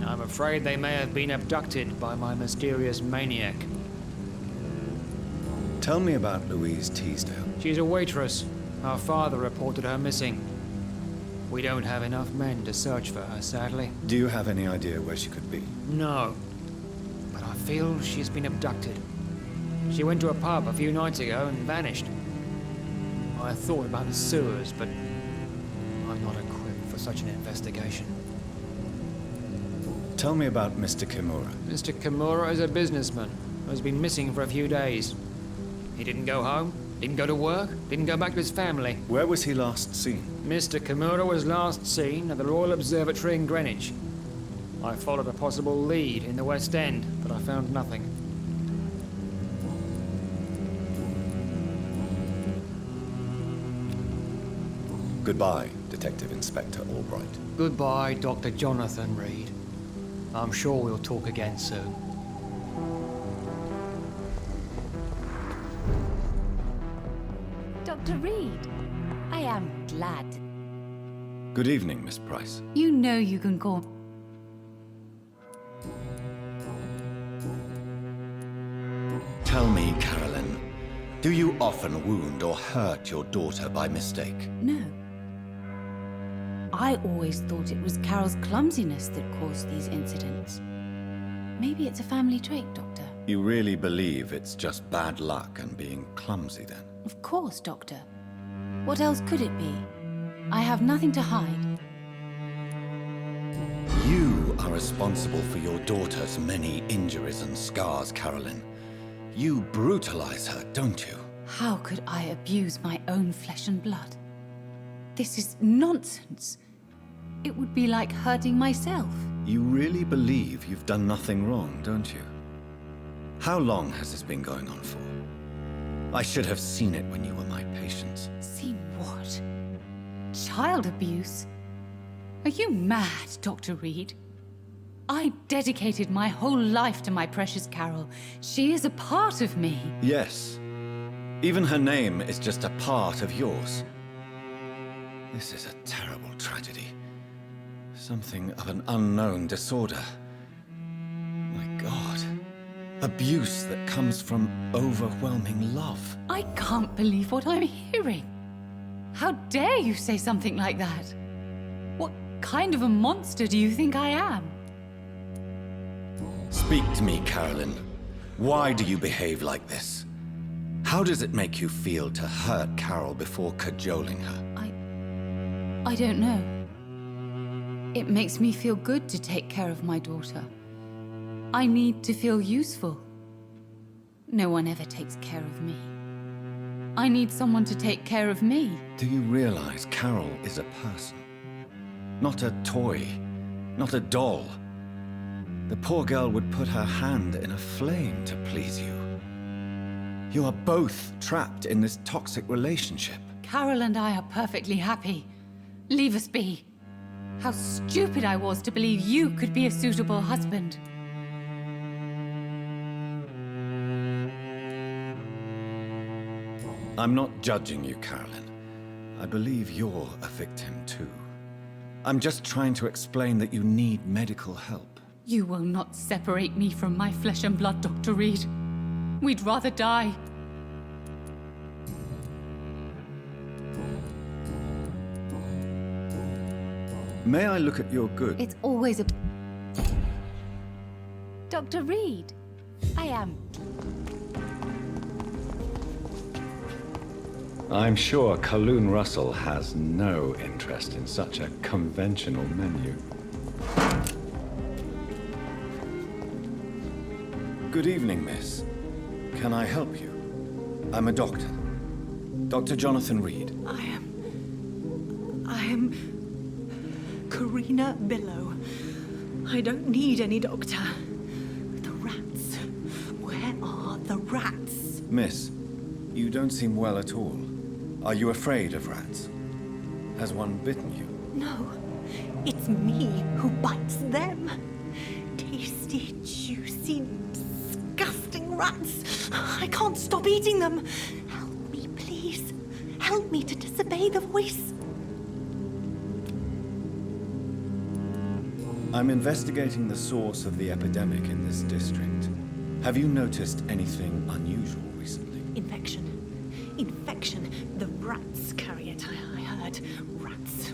I'm afraid they may have been abducted by my mysterious maniac. Tell me about Louise Teasdale. She's a waitress. Her father reported her missing. We don't have enough men to search for her, sadly. Do you have any idea where she could be? No. But I feel she's been abducted. She went to a pub a few nights ago and vanished. I thought about the sewers, but I'm not equipped for such an investigation. Tell me about Mr. Kimura. Mr. Kimura is a businessman who has been missing for a few days. He didn't go home, didn't go to work, didn't go back to his family. Where was he last seen? Mr. Kimura was last seen at the Royal Observatory in Greenwich. I followed a possible lead in the West End, but I found nothing. Goodbye, Detective Inspector Albright. Goodbye, Dr. Jonathan Reed. I'm sure we'll talk again soon. Dr. Reed, I am glad. Good evening, Miss Price. You know you can call. Tell me, Carolyn, do you often wound or hurt your daughter by mistake? No. I always thought it was Carol's clumsiness that caused these incidents. Maybe it's a family trait, Doctor. You really believe it's just bad luck and being clumsy, then? Of course, Doctor. What else could it be? I have nothing to hide. You are responsible for your daughter's many injuries and scars, Carolyn. You brutalize her, don't you? How could I abuse my own flesh and blood? This is nonsense. It would be like hurting myself. You really believe you've done nothing wrong, don't you? How long has this been going on for? I should have seen it when you were my patient. Seen what? Child abuse? Are you mad, Dr. Reed? I dedicated my whole life to my precious Carol. She is a part of me. Yes. Even her name is just a part of yours. This is a terrible tragedy. Something of an unknown disorder. My God. Abuse that comes from overwhelming love. I can't believe what I'm hearing. How dare you say something like that? What kind of a monster do you think I am? Speak to me, Carolyn. Why do you behave like this? How does it make you feel to hurt Carol before cajoling her? I don't know. It makes me feel good to take care of my daughter. I need to feel useful. No one ever takes care of me. I need someone to take care of me. Do you realize Carol is a person? Not a toy, not a doll. The poor girl would put her hand in a flame to please you. You are both trapped in this toxic relationship. Carol and I are perfectly happy. Leave us be. How stupid I was to believe you could be a suitable husband. I'm not judging you, Carolyn. I believe you're a victim too. I'm just trying to explain that you need medical help. You will not separate me from my flesh and blood, Dr. Reed. We'd rather die. May I look at your goods? It's always a... Dr. Reed, I am. I'm sure Kaloon Russell has no interest in such a conventional menu. Good evening, miss. Can I help you? I'm a doctor. Dr. Jonathan Reed. I am Karina Billow. I don't need any doctor. The rats. Where are the rats? Miss, you don't seem well at all. Are you afraid of rats? Has one bitten you? No, it's me who bites them. Tasty, juicy, disgusting rats. I can't stop eating them. Help me, please. Help me to disobey the voice. I'm investigating the source of the epidemic in this district. Have you noticed anything unusual recently? Infection. Infection. The rats carry it, I heard. Rats.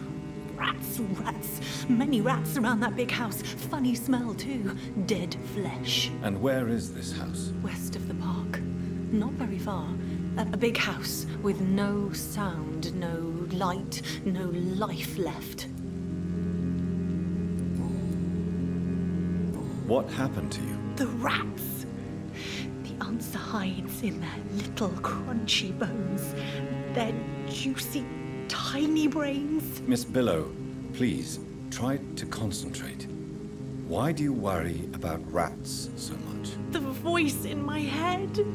Rats, rats. Many rats around that big house. Funny smell, too. Dead flesh. And where is this house? West of the park. Not very far. A big house with no sound, no light, no life left. What happened to you? The rats. The answer hides in their little crunchy bones. Their juicy, tiny brains. Miss Billow, please, try to concentrate. Why do you worry about rats so much? The voice in my head.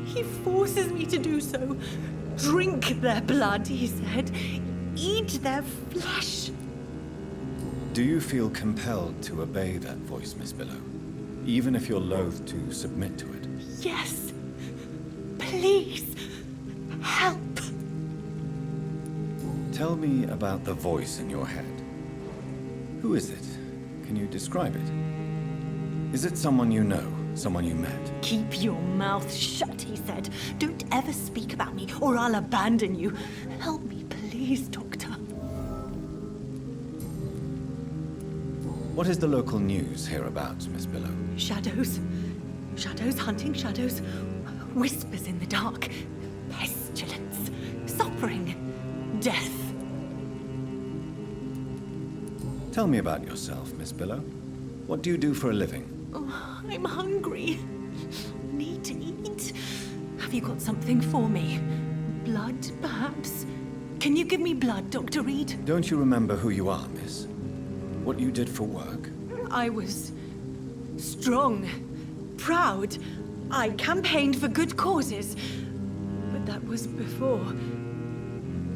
He forces me to do so. Drink their blood, he said. Eat their flesh. Do you feel compelled to obey that voice, Miss Billow? Even if you're loath to submit to it? Yes. Please. Help. Tell me about the voice in your head. Who is it? Can you describe it? Is it someone you know? Someone you met? Keep your mouth shut, he said. Don't ever speak about me, or I'll abandon you. Help me, please, Doctor. What is the local news hereabouts, Miss Billow? Shadows. Shadows hunting shadows. Whispers in the dark. Pestilence. Suffering. Death. Tell me about yourself, Miss Billow. What do you do for a living? Oh, I'm hungry. Need to eat. Have you got something for me? Blood, perhaps? Can you give me blood, Dr. Reed? Don't you remember who you are, miss? What you did for work? I was strong, proud. I campaigned for good causes. But that was before.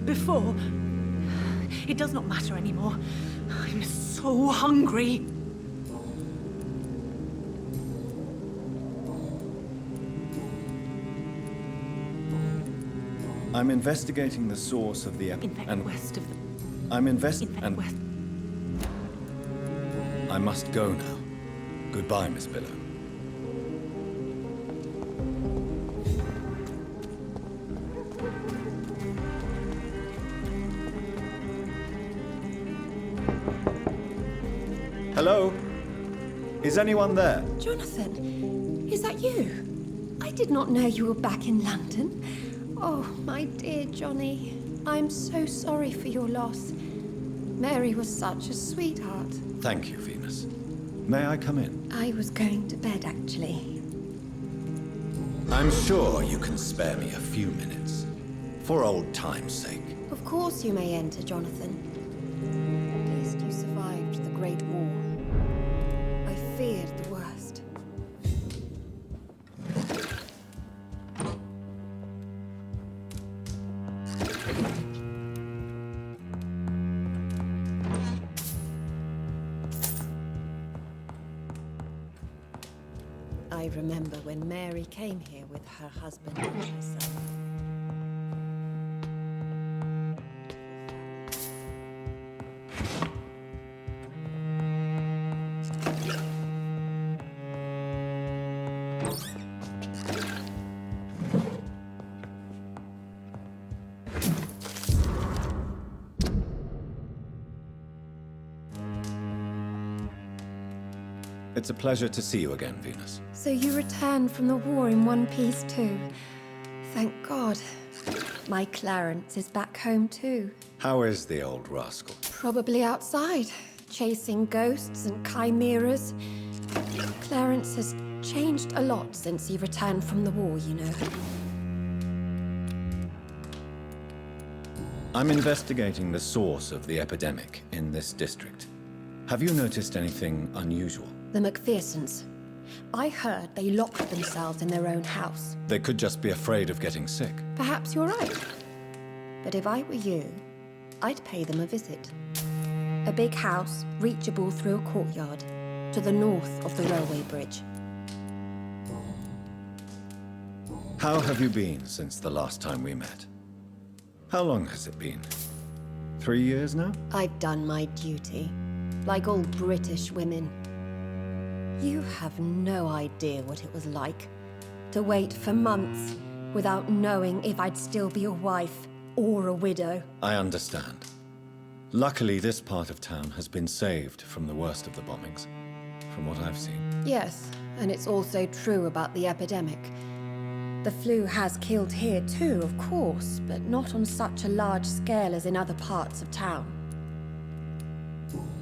Before. It does not matter anymore. I'm so hungry. I'm investigating the source of the And west of the... west. I must go now. Goodbye, Miss Billow. Hello? Is anyone there? Jonathan, is that you? I did not know you were back in London. Oh, my dear Johnny, I'm so sorry for your loss. Mary was such a sweetheart. Thank you, Venus. May I come in? I was going to bed, actually. I'm sure you can spare me a few minutes. For old time's sake. Of course you may enter, Jonathan. At least you survived the Great War. I feared I remember when Mary came here with her husband and her son. It's a pleasure to see you again, Venus. So you returned from the war in one piece too. Thank God. My Clarence is back home too. How is the old rascal? Probably outside, chasing ghosts and chimeras. Clarence has changed a lot since he returned from the war, you know. I'm investigating the source of the epidemic in this district. Have you noticed anything unusual? The Macphersons. I heard they locked themselves in their own house. They could just be afraid of getting sick. Perhaps you're right. But if I were you, I'd pay them a visit. A big house, reachable through a courtyard, to the north of the railway bridge. How have you been since the last time we met? How long has it been? 3 years now? I've done my duty, like all British women. You have no idea what it was like to wait for months without knowing if I'd still be a wife or a widow. I understand. Luckily, this part of town has been saved from the worst of the bombings, from what I've seen. Yes, and it's also true about the epidemic. The flu has killed here too, of course, but not on such a large scale as in other parts of town.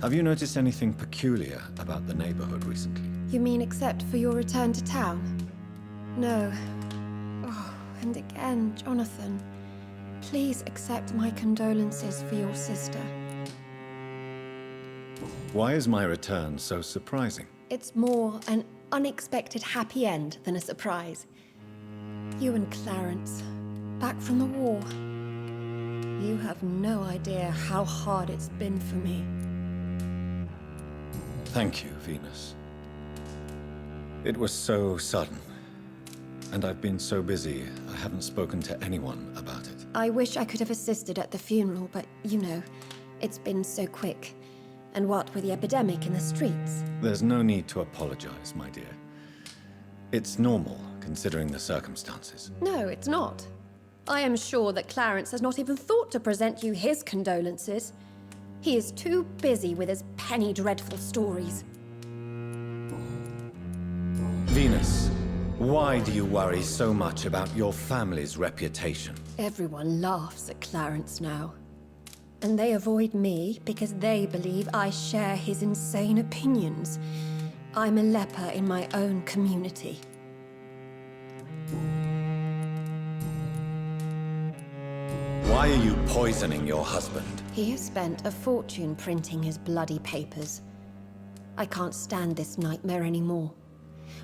Have you noticed anything peculiar about the neighborhood recently? You mean except for your return to town? No. Oh, and again, Jonathan, please accept my condolences for your sister. Why is my return so surprising? It's more an unexpected happy end than a surprise. You and Clarence, back from the war. You have no idea how hard it's been for me. Thank you, Venus. It was so sudden, and I've been so busy, I haven't spoken to anyone about it. I wish I could have assisted at the funeral, but you know, it's been so quick. And what with the epidemic in the streets? There's no need to apologize, my dear. It's normal, considering the circumstances. No, it's not. I am sure that Clarence has not even thought to present you his condolences. He is too busy with his penny dreadful stories. Venus, why do you worry so much about your family's reputation? Everyone laughs at Clarence now. And they avoid me because they believe I share his insane opinions. I'm a leper in my own community. Why are you poisoning your husband? He has spent a fortune printing his bloody papers. I can't stand this nightmare anymore.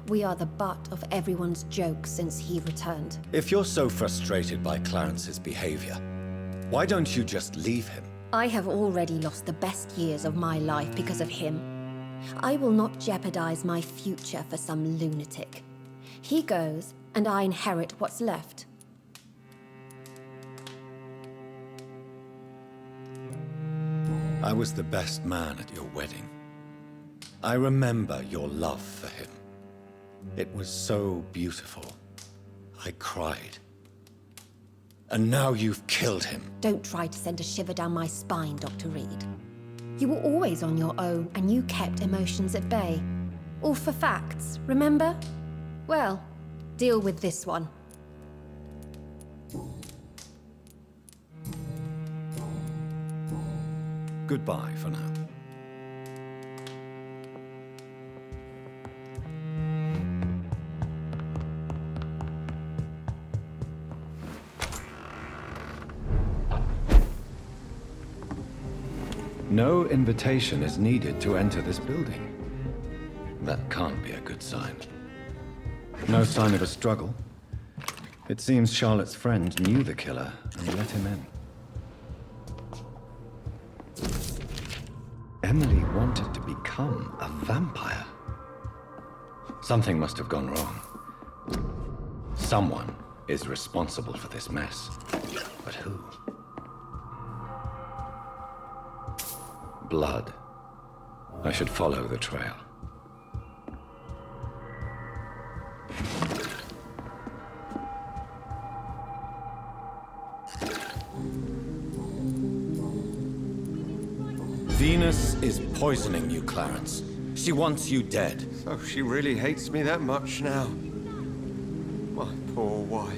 We are the butt of everyone's jokes since he returned. If you're so frustrated by Clarence's behavior, why don't you just leave him? I have already lost the best years of my life because of him. I will not jeopardize my future for some lunatic. He goes, and I inherit what's left. I was the best man at your wedding. I remember your love for him. It was so beautiful. I cried. And now you've killed him. Don't try to send a shiver down my spine, Dr. Reed. You were always on your own, and you kept emotions at bay. All for facts, remember? Well, deal with this one. Goodbye for now. No invitation is needed to enter this building. That can't be a good sign. No sign of a struggle. It seems Charlotte's friend knew the killer and let him in. Emily wanted to become a vampire. Something must have gone wrong. Someone is responsible for this mess. But who? Blood. I should follow the trail. Venus is poisoning you, Clarence. She wants you dead. So she really hates me that much now. My poor wife.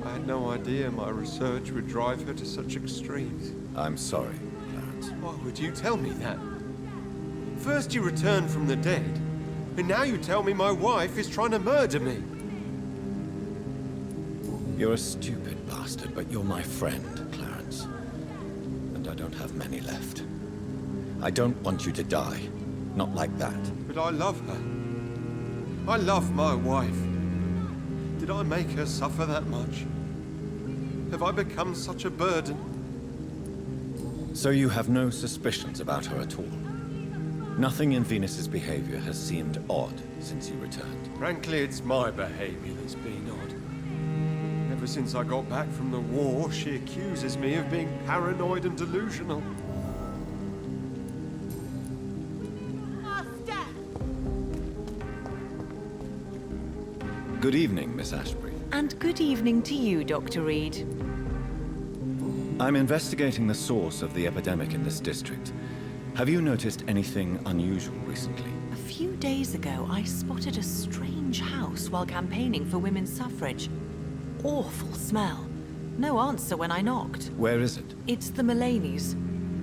I had no idea my research would drive her to such extremes. I'm sorry, Clarence. Why would you tell me that? First you returned from the dead, and now you tell me my wife is trying to murder me. You're a stupid bastard, but you're my friend, Clarence. And I don't have many left. I don't want you to die. Not like that. But I love her. I love my wife. Did I make her suffer that much? Have I become such a burden? So you have no suspicions about her at all? Nothing in Venus's behavior has seemed odd since you returned? Frankly, it's my behavior that's been odd. Ever since I got back from the war, she accuses me of being paranoid and delusional. Good evening, Miss Ashbury. And good evening to you, Dr. Reed. I'm investigating the source of the epidemic in this district. Have you noticed anything unusual recently? A few days ago, I spotted a strange house while campaigning for women's suffrage. Awful smell. No answer when I knocked. Where is it? It's the Mullaneys,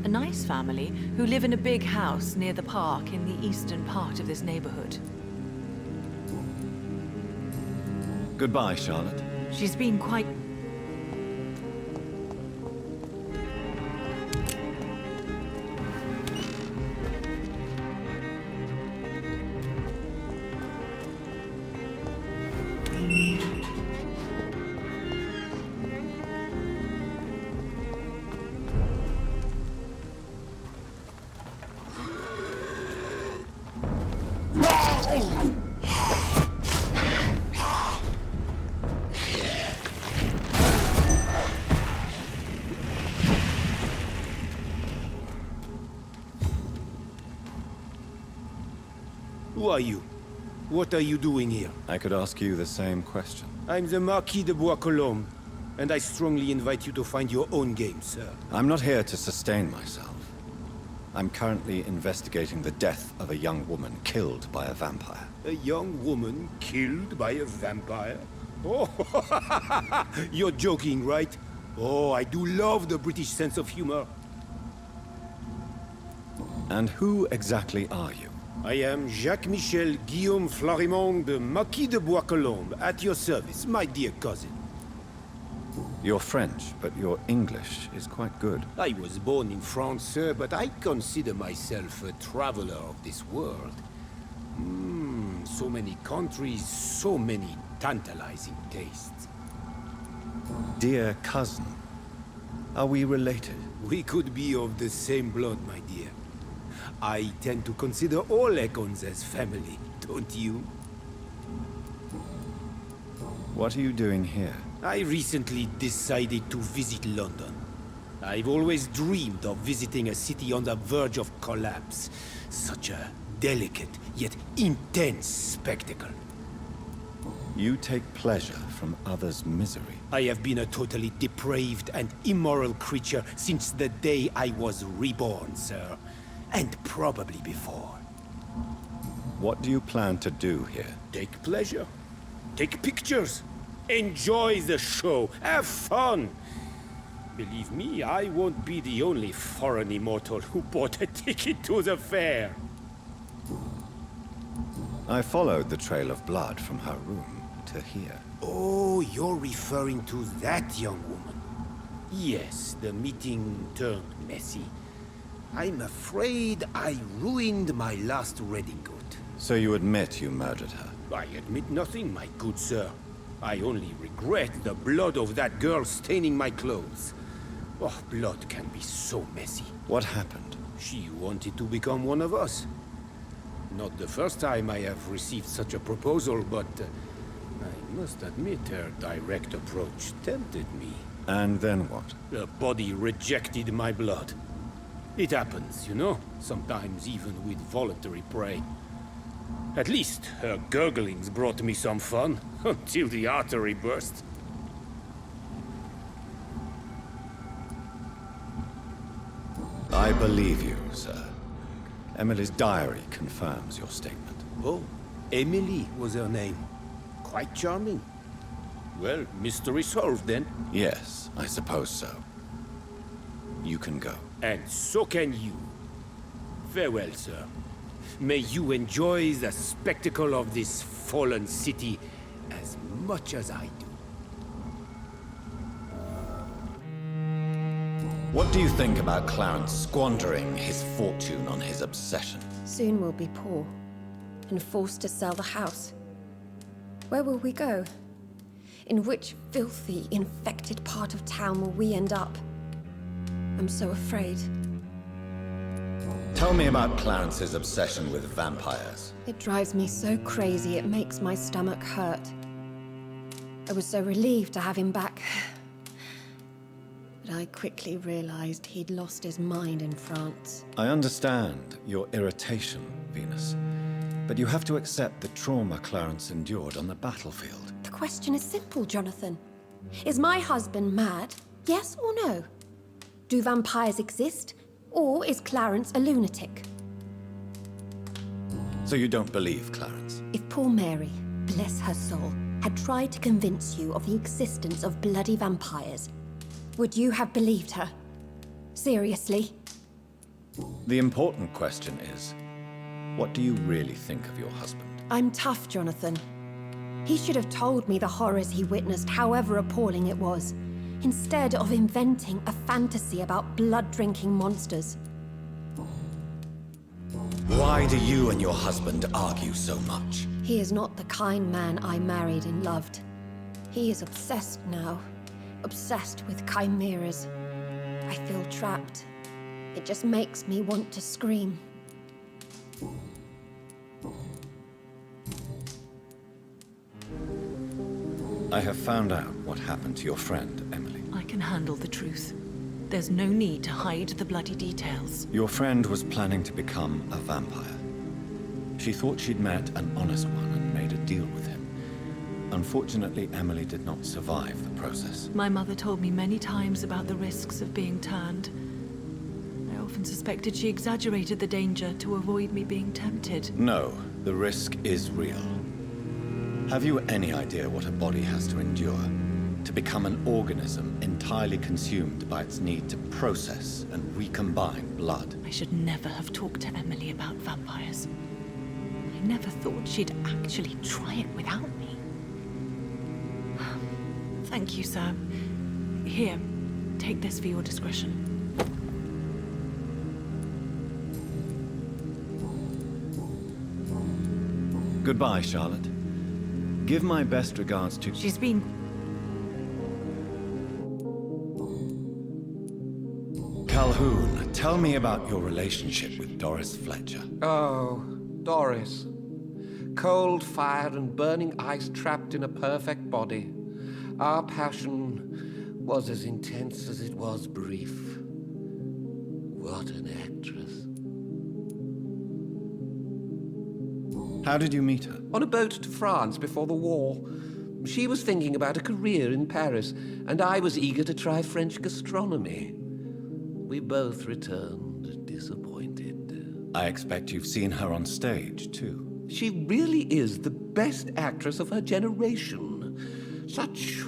a nice family who live in a big house near the park in the eastern part of this neighborhood. Goodbye, Charlotte. She's been quite... Who are you? What are you doing here? I could ask you the same question. I'm the Marquis de Bois-Colombes, and I strongly invite you to find your own game, sir. I'm not here to sustain myself. I'm currently investigating the death of a young woman killed by a vampire. A young woman killed by a vampire? Oh, you're joking, right? Oh, I do love the British sense of humor. And who exactly are you? I am Jacques-Michel Guillaume Florimond de Marquis de Bois-Colombes, at your service, my dear cousin. You're French, but your English is quite good. I was born in France, sir, but I consider myself a traveler of this world. So many countries, so many tantalizing tastes. Dear cousin, are we related? We could be of the same blood, my dear. I tend to consider all Econs as family, don't you? What are you doing here? I recently decided to visit London. I've always dreamed of visiting a city on the verge of collapse. Such a delicate, yet intense spectacle. You take pleasure from others' misery. I have been a totally depraved and immoral creature since the day I was reborn, sir. And probably before. What do you plan to do here? Take pleasure. Take pictures. Enjoy the show. Have fun. Believe me, I won't be the only foreign immortal who bought a ticket to the fair. I followed the trail of blood from her room to here. Oh, you're referring to that young woman. Yes, the meeting turned messy. I'm afraid I ruined my last redingote. So you admit you murdered her? I admit nothing, my good sir. I only regret the blood of that girl staining my clothes. Oh, blood can be so messy. What happened? She wanted to become one of us. not the first time I have received such a proposal, but I must admit her direct approach tempted me. And then what? The body rejected my blood. It happens, you know, sometimes even with voluntary prey. At least her gurglings brought me some fun, until the artery burst. I believe you, sir. Emily's diary confirms your statement. Oh, Emily was her name. Quite charming. Well, mystery solved then. Yes, I suppose so. You can go. And so can you. Farewell, sir. May you enjoy the spectacle of this fallen city as much as I do. What do you think about Clarence squandering his fortune on his obsession? Soon we'll be poor and forced to sell the house. Where will we go? In which filthy, infected part of town will we end up? I'm so afraid. Tell me about Clarence's obsession with vampires. It drives me so crazy it makes my stomach hurt. I was so relieved to have him back. But I quickly realized he'd lost his mind in France. I understand your irritation, Venus. But you have to accept the trauma Clarence endured on the battlefield. The question is simple, Jonathan. Is my husband mad? Yes or no? Do vampires exist? Or is Clarence a lunatic? So you don't believe Clarence? If poor Mary, bless her soul, had tried to convince you of the existence of bloody vampires, would you have believed her? Seriously? The important question is, what do you really think of your husband? I'm tough, Jonathan. He should have told me the horrors he witnessed, however appalling it was, instead of inventing a fantasy about blood-drinking monsters. Why do you and your husband argue so much? He is not the kind man I married and loved. He is obsessed now. Obsessed with chimeras. I feel trapped. It just makes me want to scream. I have found out what happened to your friend, Emily. I can handle the truth. There's no need to hide the bloody details. Your friend was planning to become a vampire. She thought she'd met an honest one and made a deal with him. Unfortunately, Emily did not survive the process. My mother told me many times about the risks of being turned. I often suspected she exaggerated the danger to avoid me being tempted. No, the risk is real. Have you any idea what a body has to endure? To become an organism entirely consumed by its need to process and recombine blood? I should never have talked to Emily about vampires. I never thought she'd actually try it without me. Thank you, sir. Here, take this for your discretion. Goodbye, Charlotte. Give my best regards to... She's been... Calhoun, tell me about your relationship with Doris Fletcher. Oh, Doris. Cold-fired and burning ice trapped in a perfect body. Our passion was as intense as it was brief. What an actress. How did you meet her? On a boat to France before the war. She was thinking about a career in Paris, and I was eager to try French gastronomy. We both returned disappointed. I expect you've seen her on stage, too. She really is the best actress of her generation. Such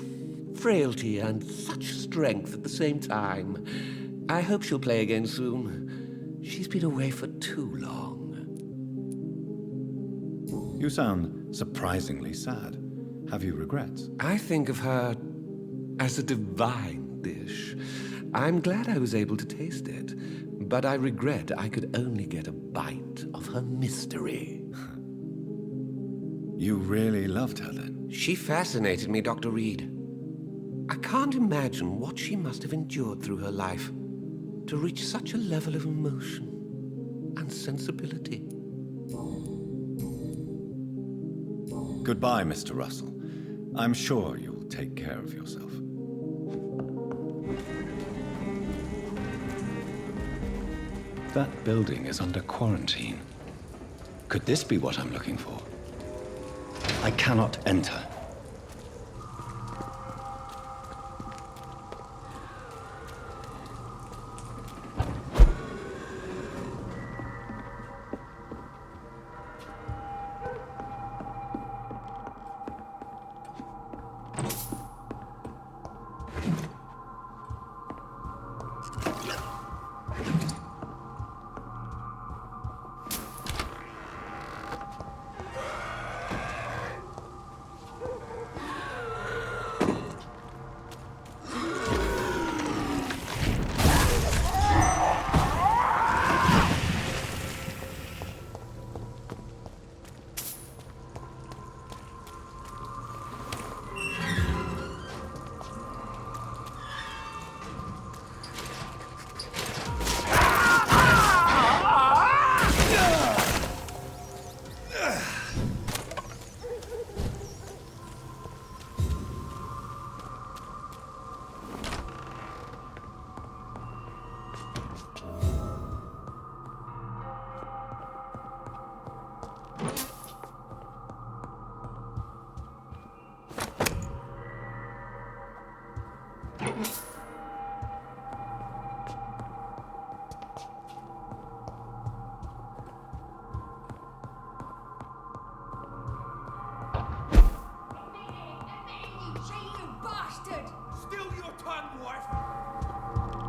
frailty and such strength at the same time. I hope she'll play again soon. She's been away for too long. You sound surprisingly sad. Have you regrets? I think of her as a divine dish. I'm glad I was able to taste it, but I regret I could only get a bite of her mystery. You really loved her, then? She fascinated me, Dr. Reed. I can't imagine what she must have endured through her life to reach such a level of emotion and sensibility. Goodbye, Mr. Russell. I'm sure you'll take care of yourself. That building is under quarantine. Could this be what I'm looking for? I cannot enter.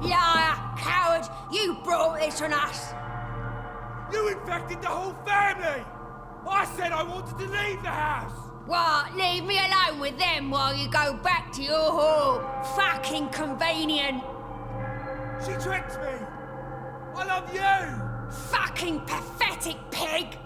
Liar! Coward! You brought this on us! You infected the whole family! I said I wanted to leave the house! What? Leave me alone with them while you go back to your hole? Fucking convenient! She tricked me! I love you! Fucking pathetic pig!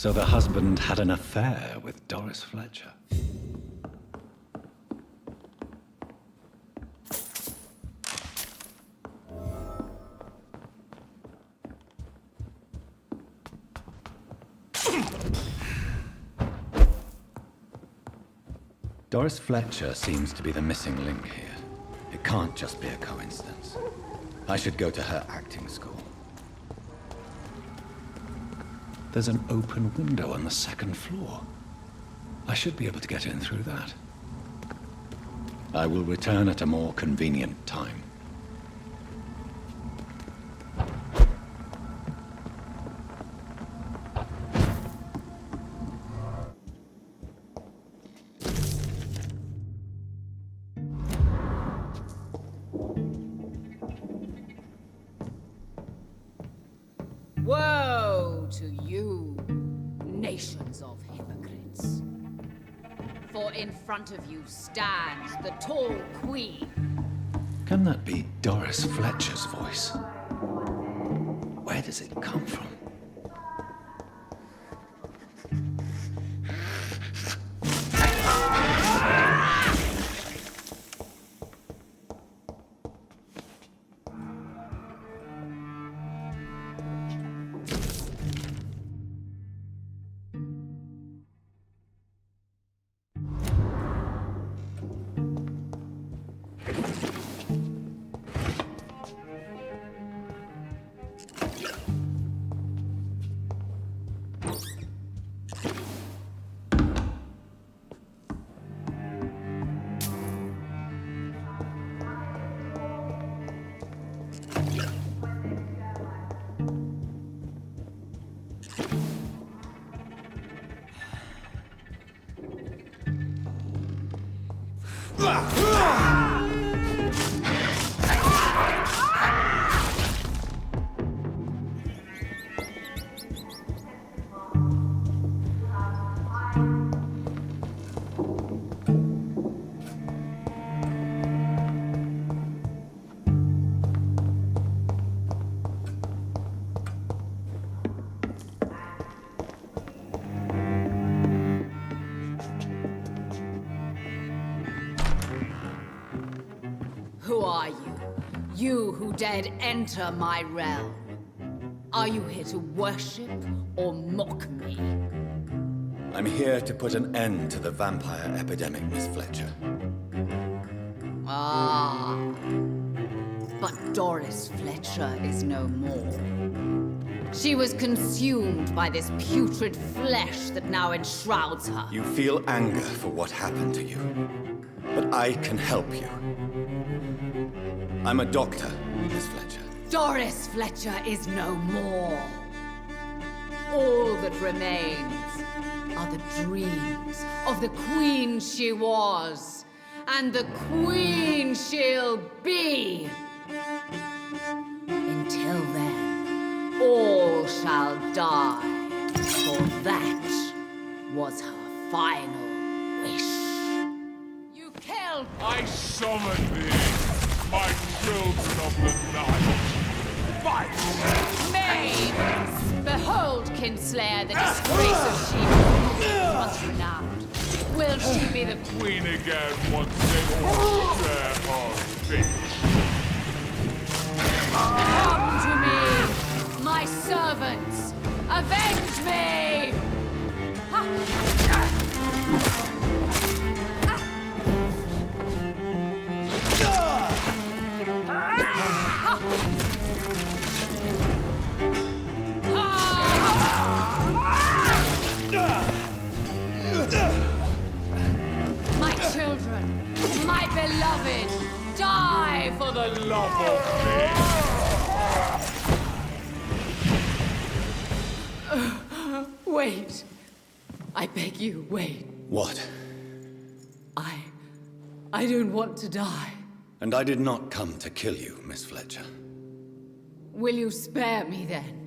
So the husband had an affair with Doris Fletcher. Doris Fletcher seems to be the missing link here. It can't just be a coincidence. I should go to her acting school. There's an open window on the second floor. I should be able to get in through that. I will return at a more convenient time. Woe to you, nations of hypocrites. For in front of you stands the tall queen. Can that be Doris Fletcher's voice? Where does it come from? You who dared enter my realm. Are you here to worship or mock me? I'm here to put an end to the vampire epidemic, Miss Fletcher. Ah. But Doris Fletcher is no more. She was consumed by this putrid flesh that now enshrouds her. You feel anger for what happened to you. But I can help you. I'm a doctor, Miss Fletcher. Doris Fletcher is no more. All that remains are the dreams of the queen she was, and the queen she'll be. Until then, all shall die, for that was her final wish. You killed... I summon thee, my children of the night. Fight! Maids! Behold, Kinslayer, the disgrace of She-Hulk, once renowned. Will she be the Queen again once they all share her fate. Come to me, my servants! Avenge me! My children, my beloved, die for the love of me! Wait. I beg you, wait. What? I don't want to die. And I did not come to kill you, Miss Fletcher. Will you spare me then?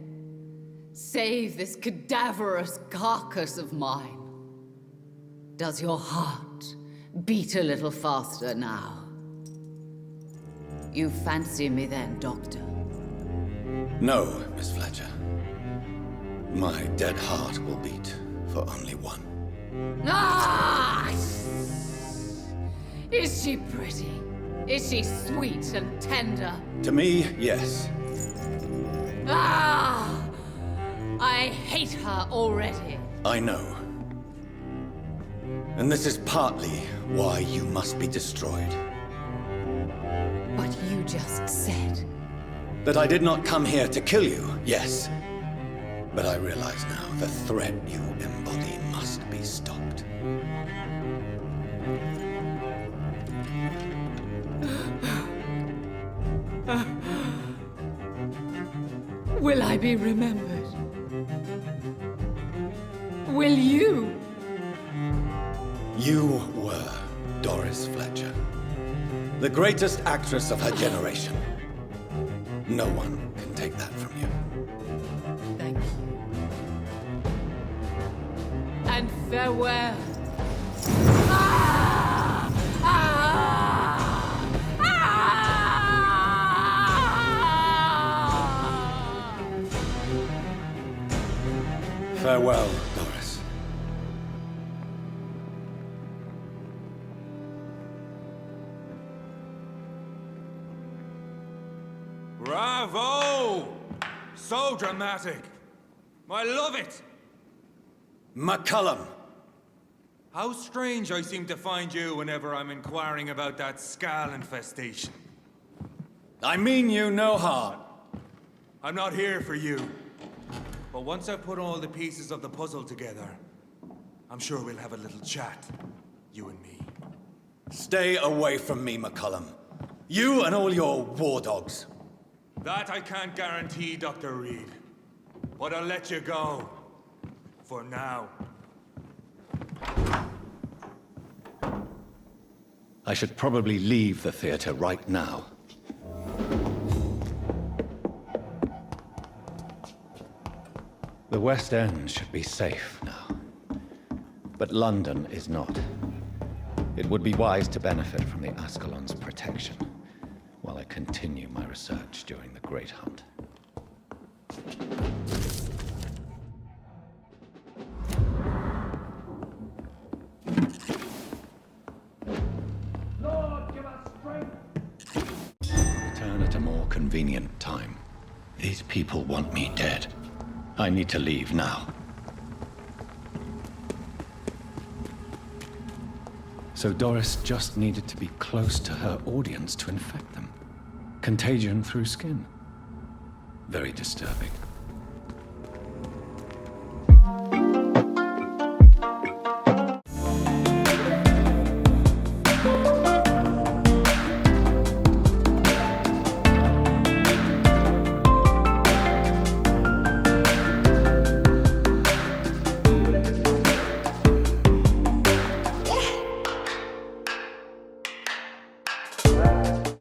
Save this cadaverous carcass of mine. Does your heart beat a little faster now? You fancy me then, Doctor? No, Miss Fletcher. My dead heart will beat for only one. Ah! Is she pretty? Is she sweet and tender? To me, yes. Ah! I hate her already. I know. And this is partly why you must be destroyed. But you just said... That I did not come here to kill you, yes. But I realize now the threat you embody must be stopped. Will I be remembered? Will you? You were Doris Fletcher. The greatest actress of her generation. No one can take that from you. Thank you. And farewell. Ah! Ah! Ah! Farewell, Doris. Bravo! So dramatic. I love it. McCullum! How strange I seem to find you whenever I'm inquiring about that Skal infestation. I mean you no harm. I'm not here for you. But once I've put all the pieces of the puzzle together, I'm sure we'll have a little chat, you and me. Stay away from me, McCullum. You and all your war dogs. That I can't guarantee, Dr. Reed. But I'll let you go. For now. I should probably leave the theater right now. The West End should be safe now. But London is not. It would be wise to benefit from the Ascalon's protection while I continue my research during the Great Hunt. Lord, give us strength. Return at a convenient time. These people want me dead. I need to leave now. So Doris just needed to be close to her audience to infect them. Contagion through skin. Very disturbing.